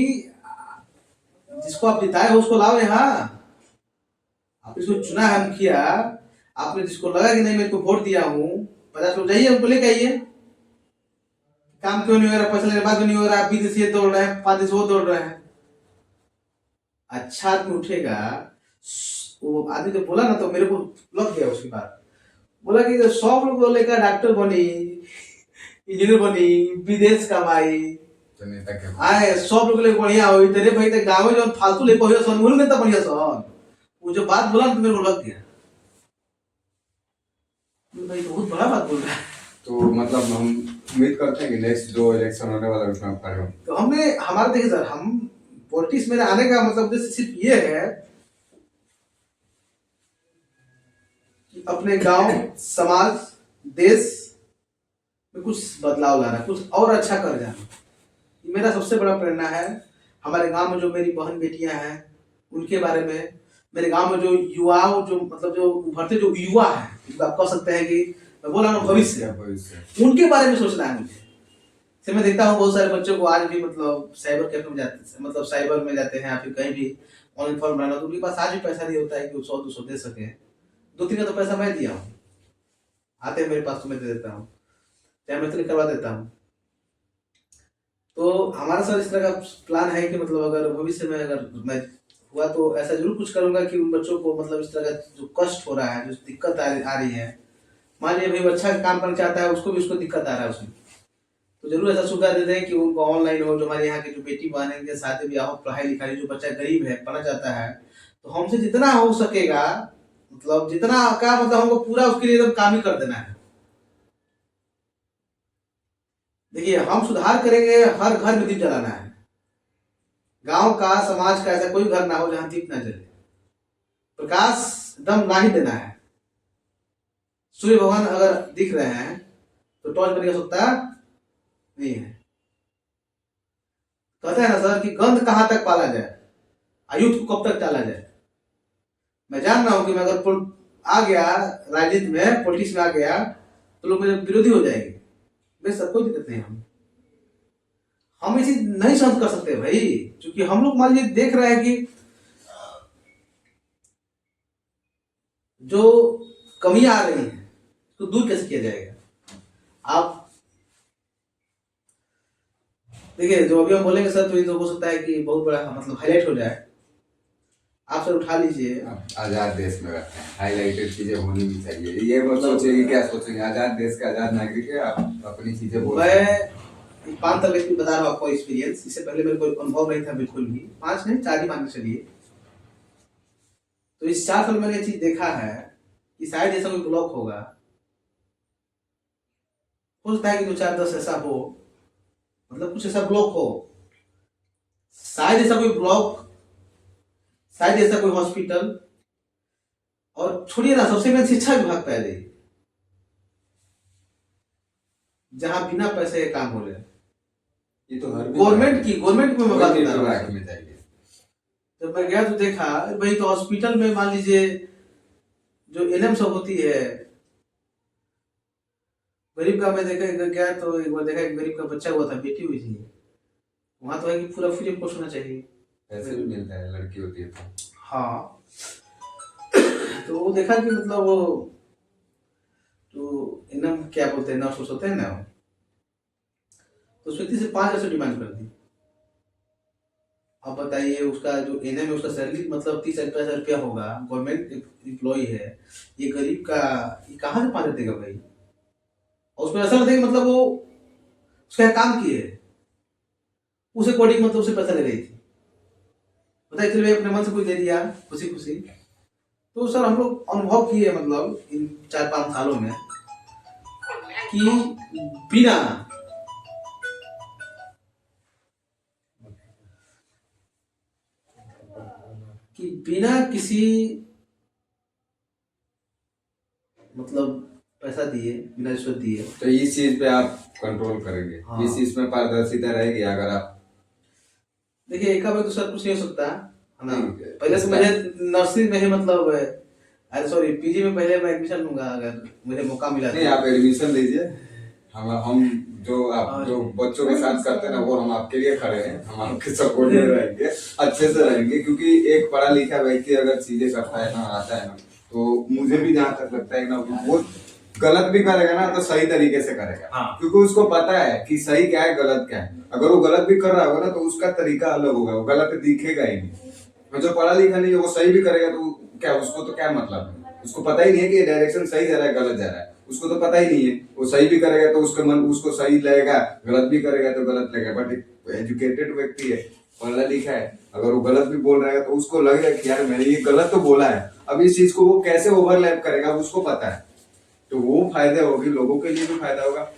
जिसको आप जिताए हो उसको लाओ यहाँ, आप इसको चुना है मुखिया, आपने जिसको लगा कि नहीं मेरे को वोट दिया हूँ, 50 लोग जाइए उनको लेके आइए। काम क्यों नहीं हो रहा, पैसा लेने के बाद नहीं हो रहा, 20 दिन से ये दौड़ रहे हैं, 5 दिन से वो दौड़ रहे हैं। अच्छा आदमी उठेगा, वो आदमी जब बोला ना तो मेरे को लग गया उसकी बात, बोला कि सब लोग लेकर डॉक्टर बनी, इंजीनियर बनी, विदेश कमाई, आए सब लोग ले बढ़िया हो, तेरे भाई ते गांव में जो फालतू ले पहुंचे सन, उन में तो बढ़िया सन, वो जो बात बोला तो मेरे को लग गया, भाई बहुत बड़ा बात बोल रहा है। तो मतलब हम उम्मीद करते हैं कि नेक्स्ट जो इलेक्शन होने वाला है उसमें आप खड़े हों। तो हमने हमारे देखिए सर, हम पॉलिटिक्स में आने का मतलब उद्देश्य सिर्फ ये है कि अपने गांव, समाज, देश में कुछ बदलाव लाना, कुछ और अच्छा कर जाना। ये मेरा सबसे बड़ा प्रेरणा है। हमारे गांव में जो मेरी बहन बेटियां हैं उनके बारे में, मेरे गांव में जो युवाओं, जो मतलब जो उभरते जो युवा है, जिनको आप कह सकते हैं कि मैं बोला ना भविष्य, उनके बारे में सोचना है मुझे। से मैं देखता हूँ बहुत सारे बच्चों को आज भी मतलब साइबर कैफे में जाते, मतलब साइबर में जाते हैं या फिर कहीं भी ऑनलाइन फॉर्म बनाना, तो उनके पास आज भी पैसा नहीं होता है कि वो 100-200 दे सके। 2-3 का तो पैसा मैं दिया हूँ, आते हैं मेरे पास तो मैं दे देता हूँ, चाहे मैं क्लिक करवा देता हूँ। तो हमारा सर इस तरह का प्लान है कि मतलब अगर भविष्य में अगर मैं हुआ तो ऐसा जरूर कुछ करूंगा कि उन बच्चों को मतलब इस तरह का जो कष्ट हो रहा है, जो दिक्कत आ रही है, मान लीजिए भाई अच्छा काम करना चाहता है, उसको भी उसको दिक्कत आ रहा है उसमें, तो जरूर ऐसा सुविधा दे दें कि उनको ऑनलाइन हो। जो हमारे यहाँ की जो बेटी बहन के शादी ब्याह हो, पढ़ाई लिखाई, जो बच्चा गरीब है पढ़ना चाहता है, तो हमसे जितना हो सकेगा, मतलब जितना का मतलब हमको पूरा उसके लिए एकदम काम ही कर देना है। देखिए हम सुधार करेंगे, हर घर में दीप जलाना है। गांव का, समाज का ऐसा कोई घर ना हो जहां दीप ना जले, प्रकाश एकदम ला ही देना है। सूर्य भगवान अगर दिख रहे हैं तो टॉर्च बन सकता नहीं है। कहते हैं ना सर कि गंध कहां तक पाला जाए, आयुध को कब तक टाला जाए। मैं जान रहा हूं कि मैं अगर आ गया राजनीति में, पॉलिटिक्स में आ गया तो लोग मेरे विरोधी हो जाएंगे। मैं सब कोई दिक्कत नहीं, हम ये चीज नहीं सहन कर सकते भाई, क्योंकि हम लोग मान लीजिए देख रहे हैं कि जो कमियां आ रही हैं तो दूर कैसे किया जाएगा। आप देखिए जो अभी हम बोलेंगे सर, तो ये तो हो सकता है कि बहुत बड़ा मतलब हाईलाइट हो जाए। आप सर उठा लीजिए। आजाद देश में रहते हैं, हाईलाइटेड चीजें होनी भी चाहिए। ये मत सोचिए कि क्या सोचेंगे, आजाद देश का आजाद नागरिक है, आप अपनी चीजें बोल। मैं 5 साल की बता रहा हूँ आपको एक्सपीरियंस, इससे पहले मेरे को अनुभव नहीं था बिल्कुल भी, 5 नहीं 4 ही मान के चलिए। तो इस 4 साल मैंने ये चीज देखा है कि शायद ऐसा कोई ब्लॉक होगा, हो सकता है कि 2-4-10 ऐसा हो, मतलब कुछ ऐसा ब्लॉक हो, शायद ऐसा कोई ब्लॉक, शायद ऐसा कोई हॉस्पिटल, और छोड़िए ना, सबसे मेन शिक्षा विभाग पहले, जहां बिना पैसे के काम हो रहे हैं। ये तो गवर्नमेंट में मैं बात बता रहा हूं। चाहिए। जब मैं गया तो देखा भाई, तो हॉस्पिटल में मान लीजिए जो एनएम सब होती है, गरीब का मैं देखा गया तो एक बार देखा एक गरीब का बच्चा हुआ था, बेटी हुई थी, वहां तो है कि पूरा फ्री कोर्स होना चाहिए, पैसे भी मिलता है, लड़की होती है तो। हाँ तो वो देखा कि मतलब वो तो एनएम क्या बोलते हैं, नर्स होते हैं ना, तो उस व्यक्ति से 5,000 डिमांड कर दी। अब बताइए उसका जो एनएम है उसका सैलरी मतलब 30,000 रुपया होगा, गवर्नमेंट एम्प्लॉय है, ये गरीब का ये कहाँ से 5,000 देगा भाई। और उसमें ऐसा लगता है कि मतलब वो उसका काम किए उसे अकॉर्डिंग मतलब उसे पैसा ले रही थी, बताइए, चलिए अपने मन से कुछ दे दिया खुशी खुशी। तो सर हम लोग अनुभव किए मतलब इन 4-5 सालों में कि बिना किसी मतलब पैसा दिए, बिना रिश्वत दिए, तो इस चीज पे आप कंट्रोल करेंगे। हाँ। इस चीज में पारदर्शिता रहेगी अगर आप देखिए एक बार तो सर कुछ नहीं हो सकता है ना। पहले तो मुझे नर्सरी में ही मतलब अरे सॉरी पीजी में पहले मैं एडमिशन लूंगा अगर मुझे मौका मिला। नहीं आप एडमिशन लीजिए, हम जो आप जो बच्चों के साथ करते हैं ना वो हम आपके लिए खड़े हैं, हम आपके सपोर्ट में रहेंगे, अच्छे से रहेंगे। क्योंकि एक पढ़ा लिखा व्यक्ति अगर चीजें करता है ना, आता है ना, तो मुझे भी जहाँ तक लगता है ना वो गलत भी करेगा ना तो सही तरीके से करेगा। हाँ। क्योंकि उसको पता है कि सही क्या है गलत क्या है। अगर वो गलत भी कर रहा होगा ना तो उसका तरीका अलग होगा, वो गलत दिखेगा ही नहीं। और जो पढ़ा लिखा नहीं है वो सही भी करेगा तो क्या, उसको तो क्या मतलब है, उसको पता ही नहीं है कि डायरेक्शन सही जा रहा है गलत जा रहा है, उसको तो पता ही नहीं है। वो सही भी करेगा तो उसका मन उसको सही लगेगा, गलत भी करेगा तो गलत लगेगा। बट एजुकेटेड व्यक्ति है पढ़ा लिखा है, अगर वो गलत भी बोल रहा है तो उसको लगेगा कि यार मैंने ये गलत तो बोला है, अब इस चीज को वो कैसे ओवरलैप करेगा उसको पता है, तो वो फायदे होगी, लोगों के लिए भी फायदा होगा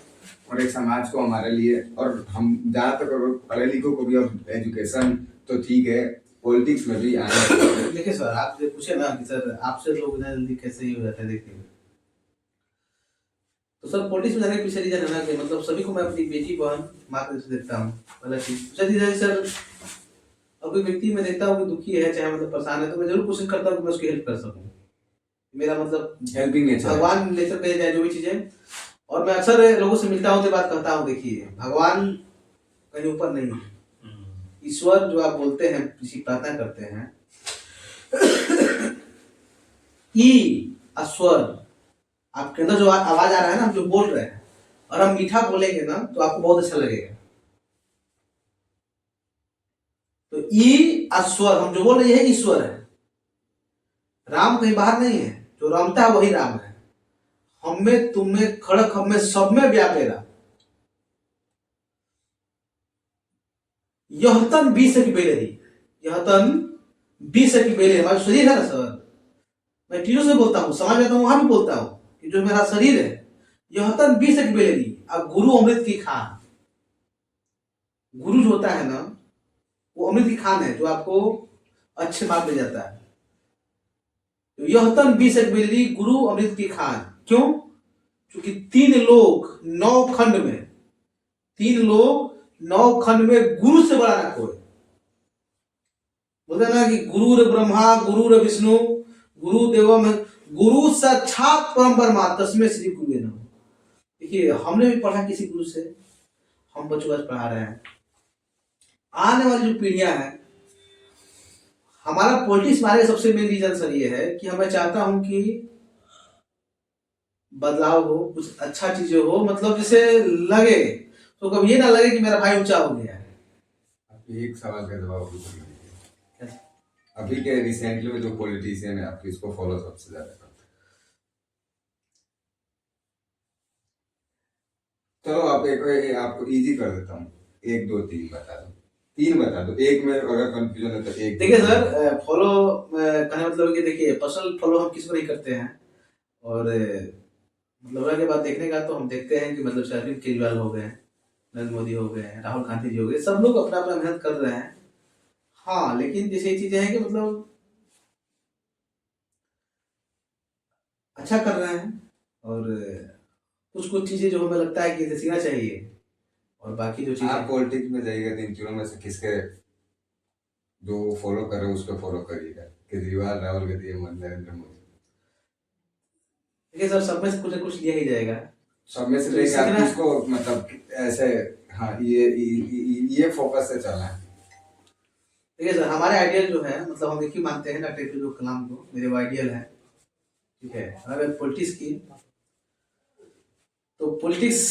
और एक समाज को हमारे लिए। और हम जहाँ तक पढ़े लिखों को भी अब एजुकेशन तो ठीक है, पॉलिटिक्स में भी आना चाहिए। देखिए सर, आप जो पूछे ना कि सर आपसे लोग इतना जल्दी कैसे ही हो जाता है, देखिए तो सर पॉलिटिक्स में जाने के पीछे रीजन है ना कि मतलब सभी को मैं अपनी बेटी बहन माँ के दृष्टि से देखता हूँ, पहला चीज। दूसरा चीज है सर, अब कोई व्यक्ति मैं देखता हूँ कि दुखी है चाहे मतलब परेशान है, तो मैं जरूर कोशिश करता हूँ कि मैं उसकी हेल्प कर सकूँ। मेरा मतलब हेल्पिंग नेचर है। भगवान नेचर पे जाए जो भी चीजें। और मैं अक्सर लोगों से मिलता हूँ तो बात कहता हूँ, देखिए भगवान कहीं ऊपर नहीं है, ईश्वर जो आप बोलते हैं, किसी प्रार्थना करते हैं, ई अस्वर, आपके अंदर जो आवाज आ रहा है ना, हम जो बोल रहे हैं, और हम मीठा बोलेंगे ना तो आपको बहुत अच्छा लगेगा। तो ई अस्वर, हम जो बोल रहे हैं ईश्वर है, राम कहीं बाहर नहीं है, जो रमता है वही राम है। हम में तुम में खड़क हम में सब में व्यापेरा, यह तन बीस की बेलेरी, यह तन बीस की बेलेरी, हमारा शरीर है ना सर, मैं टीरों से बोलता हूँ, समाज में वहां भी बोलता हूँ कि जो मेरा शरीर है, यह तन बीस की बेलेरी, अब गुरु अमृत की खान, गुरु जो होता है ना वो अमृत की खान है, जो आपको अच्छे मार्ग ले जाता है। तो यह तन बीस एक बेलेरी, गुरु अमृत की खान, क्यों? क्योंकि तीन लोग नौ खंड में, तीन लोग नौ खंड में गुरु से बड़ा ना कोई। बोलते ना कि गुरु ब्रह्मा गुरु विष्णु गुरु देवम, गुरु साक्षात परम ब्रह्मा तस्मै श्री गुरुवे नमः। देखिए हमने भी पढ़ा किसी गुरु से, हम बच्चों को पढ़ा रहे हैं। आने वाली जो पीढ़ियां हैं, हमारा पॉलिटिक्स मारे सबसे मेन रीजन सर ये है कि मैं चाहता हूं कि बदलाव हो, कुछ अच्छा चीजें हो, मतलब जैसे लगे तो कभी ये ना लगे कि मेरा भाई ऊंचा हो गया है। आप एक सवाल का जवाब भी दीजिए, अभी के रिसेंटली में जो पॉलिटिशियन है आप किसको फॉलो सबसे ज्यादा करते हैं? चलो आप आपको इजी कर देता हूँ, एक दो तीन बता दो, तीन बता दो, एक में अगर कंफ्यूजन है तो एक। देखिए सर, फॉलो कहने मतलब कि देखिए पर्सनल फॉलो हम किसी को नहीं करते हैं, और मतलब के बाद देखने का तो हम देखते हैं कि मतलब अरविंद केजरीवाल हो गए, नरेंद्र मोदी हो गए, राहुल गांधी जी हो गए, सब लोग अपना अपना मेहनत कर रहे हैं। हाँ लेकिन जैसे ये चीजें हैं कि मतलब अच्छा कर रहे हैं, और कुछ कुछ चीजें जो हमें लगता है कि इसे सीखना चाहिए, और बाकी जो आप चीजें पॉलिटिक्स में जाइएगा तो इन तीनों में से किसके जो फॉलो कर रहे हो उसको फॉलो करिएगा, केजरीवाल, राहुल गांधी, नरेंद्र मोदी। देखिए सर, सब में से कुछ ना कुछ लिया ही जाएगा, सब में से तो लेके आप सीखना। किसको मतलब ऐसे, हाँ ये फोकस से चलना है। देखिए सर, हमारे आइडियल जो है, मतलब हम एक ही मानते हैं डॉक्टर एपीजे कलाम को, मेरे वो आइडियल है, ठीक है। अगर पॉलिटिक्स की, तो पॉलिटिक्स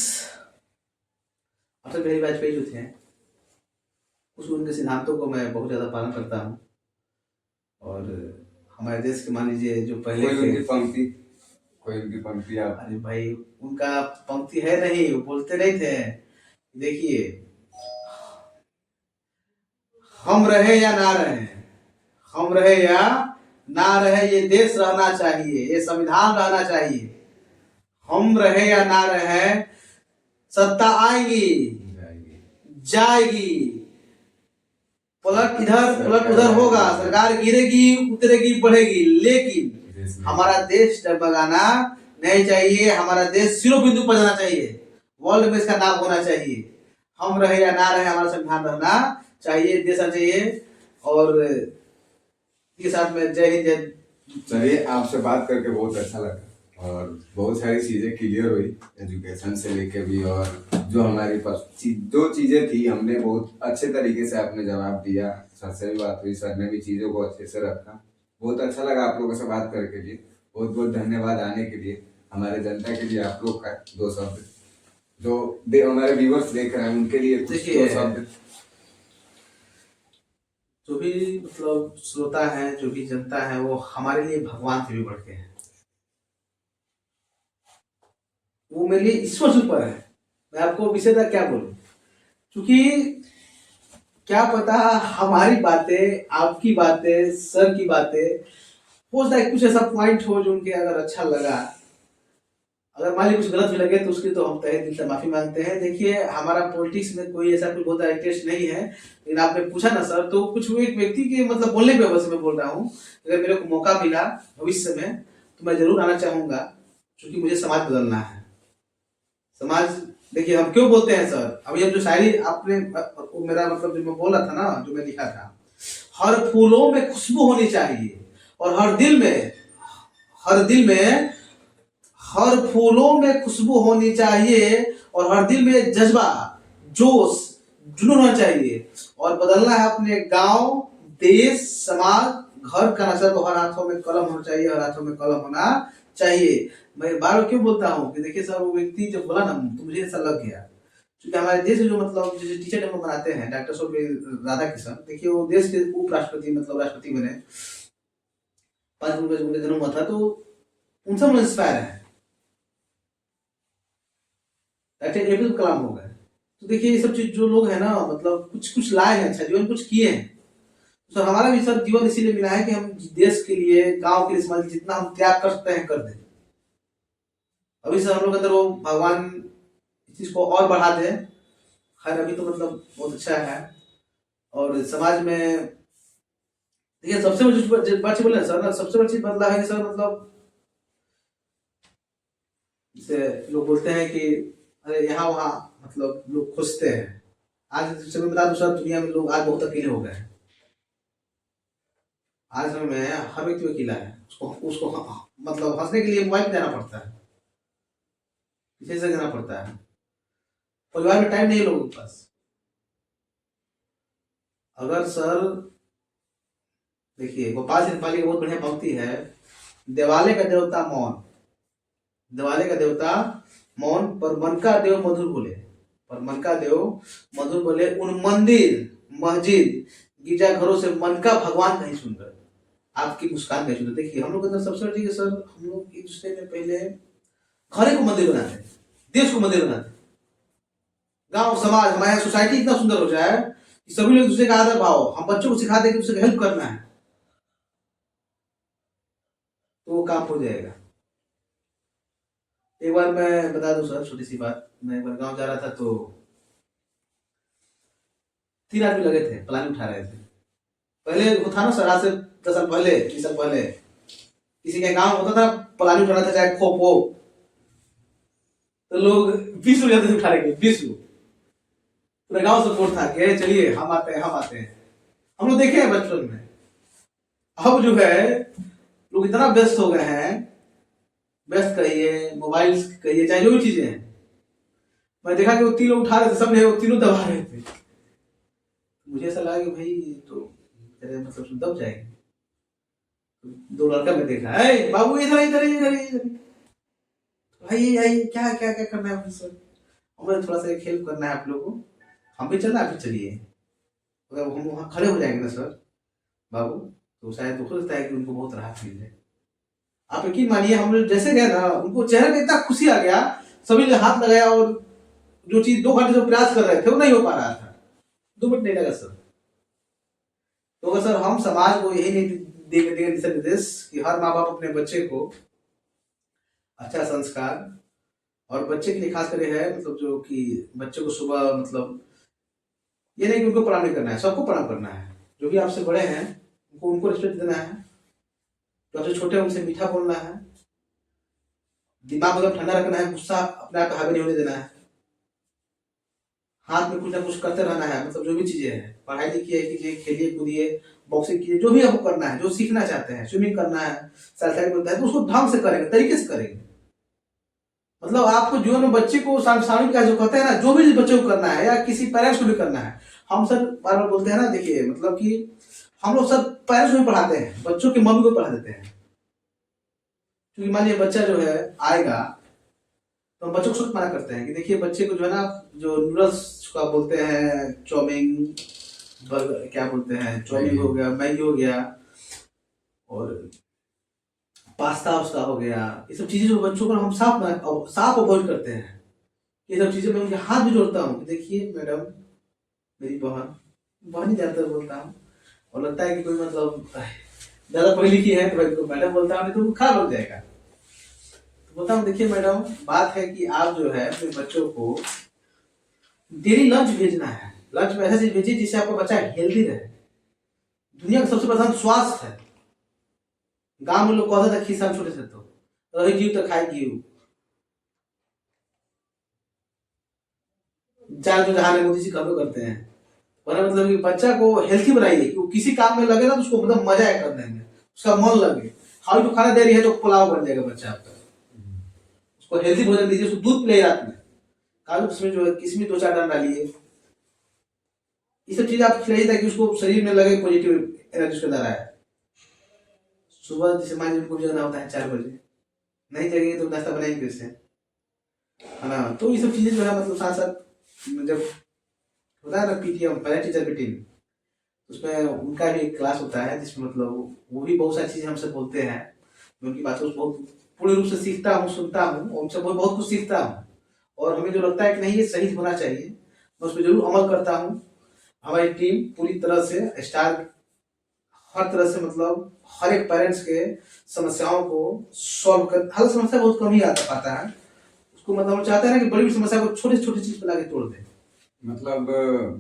अटल बिहारी वाजपेयी जो थे, कुछ उनके सिद्धांतों को मैं बहुत ज़्यादा पालन करता हूँ। और हमारे देश के मान लीजिए जो पहले कोई के, उनकी पंक्ति, कोई उनकी पंक्ति आप। अरे भाई उनका पंक्ति है नहीं, वो बोलते नहीं थे, देखिए हम रहे या ना रहे, हम रहे या ना रहे, ये देश रहना चाहिए, ये संविधान रहना चाहिए, हम रहे या ना रहे, सत्ता आएगी जाएगी, पलट इधर पलट उधर होगा, सरकार गिरेगी उतरेगी बढ़ेगी, लेकिन हमारा देश डगमगाना नहीं चाहिए, हमारा देश सिरो बिंदु पर जाना चाहिए, वर्ल्ड में इसका नाम होना चाहिए। हम रहे या ना रहे, हमारा संविधान रहना चाहिए, देश रहना चाहिए। और के साथ में जय हिंद जय। चलिए आपसे बात करके बहुत अच्छा लगा, और बहुत सारी चीजें क्लियर हुई, एजुकेशन से लेके भी, और जो हमारी पास जो चीजें थी हमने बहुत अच्छे तरीके से आपने जवाब दिया, सर से भी बात हुई, सर ने भी चीजों को अच्छे से रखा, बहुत अच्छा लगा आप लोगों से बात करके लिए। बहुत बहुत धन्यवाद आने के लिए, हमारे जनता के लिए आप लोग का दो शब्द जो हमारे व्यूवर्स देख रहे हैं उनके लिए कुछ दो शब्द। जो भी मतलब श्रोता है, जो भी जनता है, वो हमारे लिए भगवान से भी बढ़ के है, वो मेरे लिए ईश्वर से ऊपर है। मैं आपको विषयता क्या बोलूं, क्योंकि क्या पता हमारी बातें, आपकी बातें, सर की बातें, हो सकता है कुछ ऐसा पॉइंट हो जो उनके अगर अच्छा लगा। अगर मान लीजिए कुछ गलत भी लगे तो उसकी तो हम तहे दिल से माफी मांगते हैं। देखिए हमारा पॉलिटिक्स में कोई ऐसा कुछ होता है टेस्ट नहीं है, लेकिन आपने पूछा ना सर, तो कुछ वो एक व्यक्ति के मतलब बोलने की वजह से मैं बोल रहा हूँ। अगर मेरे को मौका मिला भविष्य में तो मैं जरूर आना चाहूंगा, क्योंकि मुझे समाज बदलना है। समाज, देखिए हम क्यों बोलते हैं सर, अभी हम जो शायरी आपने वो मेरा मतलब जो मैं बोला था ना, जो मैं लिखा था, हर फूलों में खुशबू होनी चाहिए और हर दिल में हर फूलों में खुशबू होनी चाहिए और हर दिल में जज्बा, जोश, जुनून होना चाहिए। और बदलना है अपने गांव, देश, समाज, घर का नशर, हर हाथों में कलम होना चाहिए, हर हाथों में कलम होना चाहिए। मैं बार बार क्यों बोलता हूँ कि देखिए सर, वो व्यक्ति जब बोला ना तो मुझे ऐसा लग गया, क्योंकि हमारे देश में जो मतलब जैसे टीचर डे हम बनाते हैं, डॉक्टर सर्वपल्ली राधाकृष्णन, देखिए वो देश के उपराष्ट्रपति मतलब राष्ट्रपति बने, 5 जनवरी को उनका जन्म हुआ था, तो उनसे हम इंस्पायर है। डॉक्टर एपीजे कलाम हो गए। तो देखिए ये सब चीज जो लोग हैं ना, मतलब कुछ कुछ लाए हैं, अच्छा जीवन कुछ किए हैं। तो सर हमारा भी सर जीवन इसीलिए मिला है कि हम देश के लिए, गांव के लिए, समाज के लिए जितना हम त्याग कर सकते हैं कर दें। अभी सर हम लोग के अंदर वो भगवान इस चीज को और बढ़ा दे। खैर अभी तो मतलब बहुत अच्छा है। और समाज में देखिए सबसे बड़ी बात बोले सर ना, सबसे बड़ी चीज बदला है कि सर मतलब जैसे लोग बोलते हैं कि अरे यहाँ वहाँ मतलब लोग खोजते हैं। आज समय बता दूं सर, दुनिया में लोग आज बहुत अकेले हो गए हैं। आज समय में हर व्यक्ति अकेला है, उसको उसको मतलब हंसने के लिए मोबाइल देना पड़ता है, किसी से देना पड़ता है, परिवार में टाइम नहीं है लोगों के पास। अगर सर देखिए गोपाल सिंह पाली की बहुत बढ़िया पंक्ति है, दिवाले का देवता मौन, दिवाले का देवता मौन, पर मन का देव मधुर बोले, पर मन का देव मधुर बोले, उन मंदिर, मस्जिद, गिरजाघरों से मन का भगवान कहीं सुंदर, आपकी मुस्कान कहीं सुंदर। देखिए हम लोग के अंदर सबसे बड़ी सर, हम लोग एक दूसरे में पहले घर को मंदिर बनाते, देश को मंदिर बनाते, गांव समाज हमारे सोसाइटी इतना सुंदर हो जाए कि सभी लोग दूसरे का आदर भाव, हम बच्चों को सिखाते कि दूसरे को हेल्प करना है, तो वो काम हो जाएगा। एक बार मैं बता दूं सर छोटी सी बात, मैं एक बार गांव जा रहा था तो 3 आदमी लगे थे, प्लान उठा रहे थे। पहले वो था ना सर, आज से 10 साल पहले, 20 साल पहले किसी के गांव होता था प्लान उठाना था, चाहे खो पो, तो लोग 20 लोग जाते थे उठाने के, 20 लोग, पूरा गांव सपोर्ट था कि चलिए हम आते हैं, हम आते हैं। हम लोग देखे हैं बचपन में। अब जो है लोग इतना व्यस्त हो गए हैं, व्यस्त कहिए, मोबाइल कहिए, चाहे जो भी चीजें हैं। मैं देखा कि वो 3 लोग उठा रहे थे, सब वो तीनों दबा रहे थे। मुझे ऐसा लगा कि भाई तो तेरे मतलब दब जाएंगे। 2 लड़का मैं देखा, है बाबू इधर इधर इधर इधर, भाई आइए, क्या क्या क्या करना है सर, हमें थोड़ा सा एक हेल्प करना है आप लोगों को, हम भी चलना, आप भी चलिए। अगर हम वहाँ खड़े हो जाएंगे ना सर बाबू, तो शायद हो सकता है कि उनको बहुत राहत मिल जाए। आप यकीन मानिए, हम लोग जैसे गए ना, उनको चेहरे पे इतना खुशी आ गया, सभी ने हाथ लगाया, और जो चीज 2 घंटे जो प्रयास कर रहे थे वो नहीं हो पा रहा था, 2 मिनट नहीं लगा सर। तो अगर सर हम समाज को यही नहीं देंगे दिशा निर्देश कि हर माँ बाप अपने बच्चे को अच्छा संस्कार, और बच्चे के लिए खास कर है मतलब जो कि बच्चे को सुबह मतलब ये नहीं कि उनको प्रणाम नहीं करना है, सबको प्रणाम करना है। जो भी आपसे बड़े हैं उनको रिस्पेक्ट देना है, जो आपसे छोटे हैं उनसे मीठा बोलना है, दिमाग एकदम ठंडा रखना है, गुस्सा अपने आप हावी नहीं होने देना है, हाथ में कुछ ना कुछ करते रहना है। मतलब जो भी चीजें हैं, पढ़ाई लिखिए कीजिए, खेलिए कूदिए, बॉक्सिंग कीजिए, जो भी आपको करना है, जो सीखना चाहते हैं, स्विमिंग करना है, सेल्फ बोलता है, तो उसको ढंग से करेंगे, तरीके से करेंगे। मतलब आपको जीवन में बच्चे को सांसारिक का जो कहते हैं ना, जो भी बच्चे को करना है या किसी पेरेंट्स को भी करना है, हम सर बार बार बोलते हैं ना, देखिए मतलब कि हम लोग सब पेरेंट्स को भी पढ़ाते हैं, बच्चों की मम्मी को पढ़ा देते हैं। क्योंकि मान लिया बच्चा जो है आएगा तो हम बच्चों को खुद मना करते हैं कि देखिए बच्चे को जो है ना, जो नूडल्स का बोलते हैं, चाउमीन, बर्गर क्या बोलते हैं, चाउमीन हो गया, मैगी हो गया, और पास्ता उसका हो गया, ये सब चीजें जो बच्चों को हम साफ अवॉइड करते हैं। ये सब चीजें मैं उनके हाथ भी जोड़ता हूँ कि देखिए मैडम, मेरी बहन, बहुत ही ज्यादातर बोलता हूँ। और लगता है कि कोई मतलब ज्यादा पढ़ी लिखी है तो भाई को मैडम बोलता हूँ, नहीं तो वो खराब लग जाएगा। तो बोलता हूँ देखिए मैडम, बात है कि आप जो है अपने बच्चों को डेली लंच भेजना है। लंच में ऐसा चीज भेजिए जिससे आपका बच्चा हेल्दी रहे। दुनिया का सबसे प्रधान स्वास्थ्य है। गांव में लोग कहते थे खिस्सा छोटे से तो रही जीव तो खाए जीव, जान तो जहां मोदी जी कहते करते हैं। वरना मतलब कि बच्चा को हेल्थी बनाइए कि वो किसी काम में लगे ना तो उसको मतलब मजा है करने में, उसका मन लगे। खाली तो खाना दे रही है तो पुलाव बन जाएगा बच्चा आपका। उसको हेल्थी भोजन दीजिए, उसको दूध पिलाइए रात में, काजू उसमें जो है किसमिस 2-4 दाना डालिए। ये सब चीज आप खिलाइए ताकि उसको शरीर में लगे पॉजिटिव एनर्जी उसके अंदर आए। सुबह जैसे मान लीजिए उनको जगना होता है 4 बजे, नहीं जगेंगे तो नाश्ता बनाएंगे कैसे, है ना। तो ये सब चीजें जो है मतलब साथ साथ जब होता है ना पीटीएम पैरेंट टीचर मीटिंग, उसमें उनका भी एक क्लास होता है जिसमें मतलब वो भी बहुत सारी चीजें हमसे बोलते हैं। मैं उनकी बातों से बहुत पूर्ण रूप से सीखता हूँ, सुनता हूँ और उनसे बहुत कुछ सीखता हूँ। और हमें जो लगता है कि नहीं ये सही होना चाहिए, मैं उस पर जरूर अमल करता हूँ। हमारी टीम पूरी तरह से स्टार हर तरह से मतलब हर एक पेरेंट्स के समस्याओं को सॉल्व कर, हर समस्या बहुत कम ही आता पाता है उसको, मतलब हम चाहते हैं ना कि बड़ी समस्या को छोटी छोटी चीज पर लाके तोड़ दें। मतलब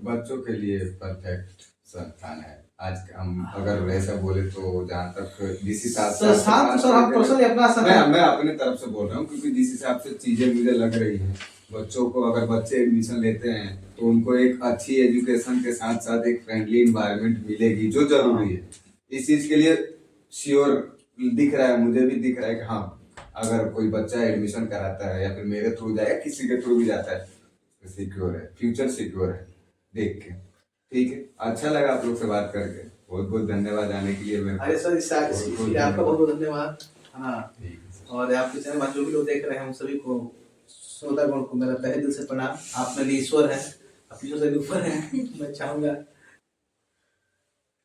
बच्चों के लिए परफेक्ट संस्थान है आज का। हम अगर ऐसा बोले तो जहाँ तक जिस हिसाब से संस्थान तो सर हम पर्सनली अपना मैं अपने तरफ से बोल रहा हूँ, क्योंकि जिस हिसाब से चीजें मुझे लग रही हैं, बच्चों को अगर बच्चे एडमिशन लेते हैं तो उनको एक अच्छी एजुकेशन के साथ साथ एक फ्रेंडली इन्वायरमेंट मिलेगी जो जरूरी है। इस चीज के लिए श्योर दिख रहा है, मुझे भी दिख रहा है कि हाँ अगर कोई बच्चा एडमिशन कराता है या फिर मेरे थ्रू जाए किसी के थ्रू भी जाता है, सिक्योर है, फ्यूचर सिक्योर है देख के। ठीक है, अच्छा लगा आप लोग से बात करके, बहुत बहुत धन्यवाद आने के लिए। मेरे अरे सर इसलिए आपका बहुत बहुत धन्यवाद। हाँ, ठीक है। और आपके चैनल जो भी लोग देख रहे हैं उन सभी को, श्रोतागण को मेरा तहे दिल से प्रणाम। आप मेरे लिए ईश्वर है, आप ईश्वर से भी ऊपर है। मैं चाहूंगा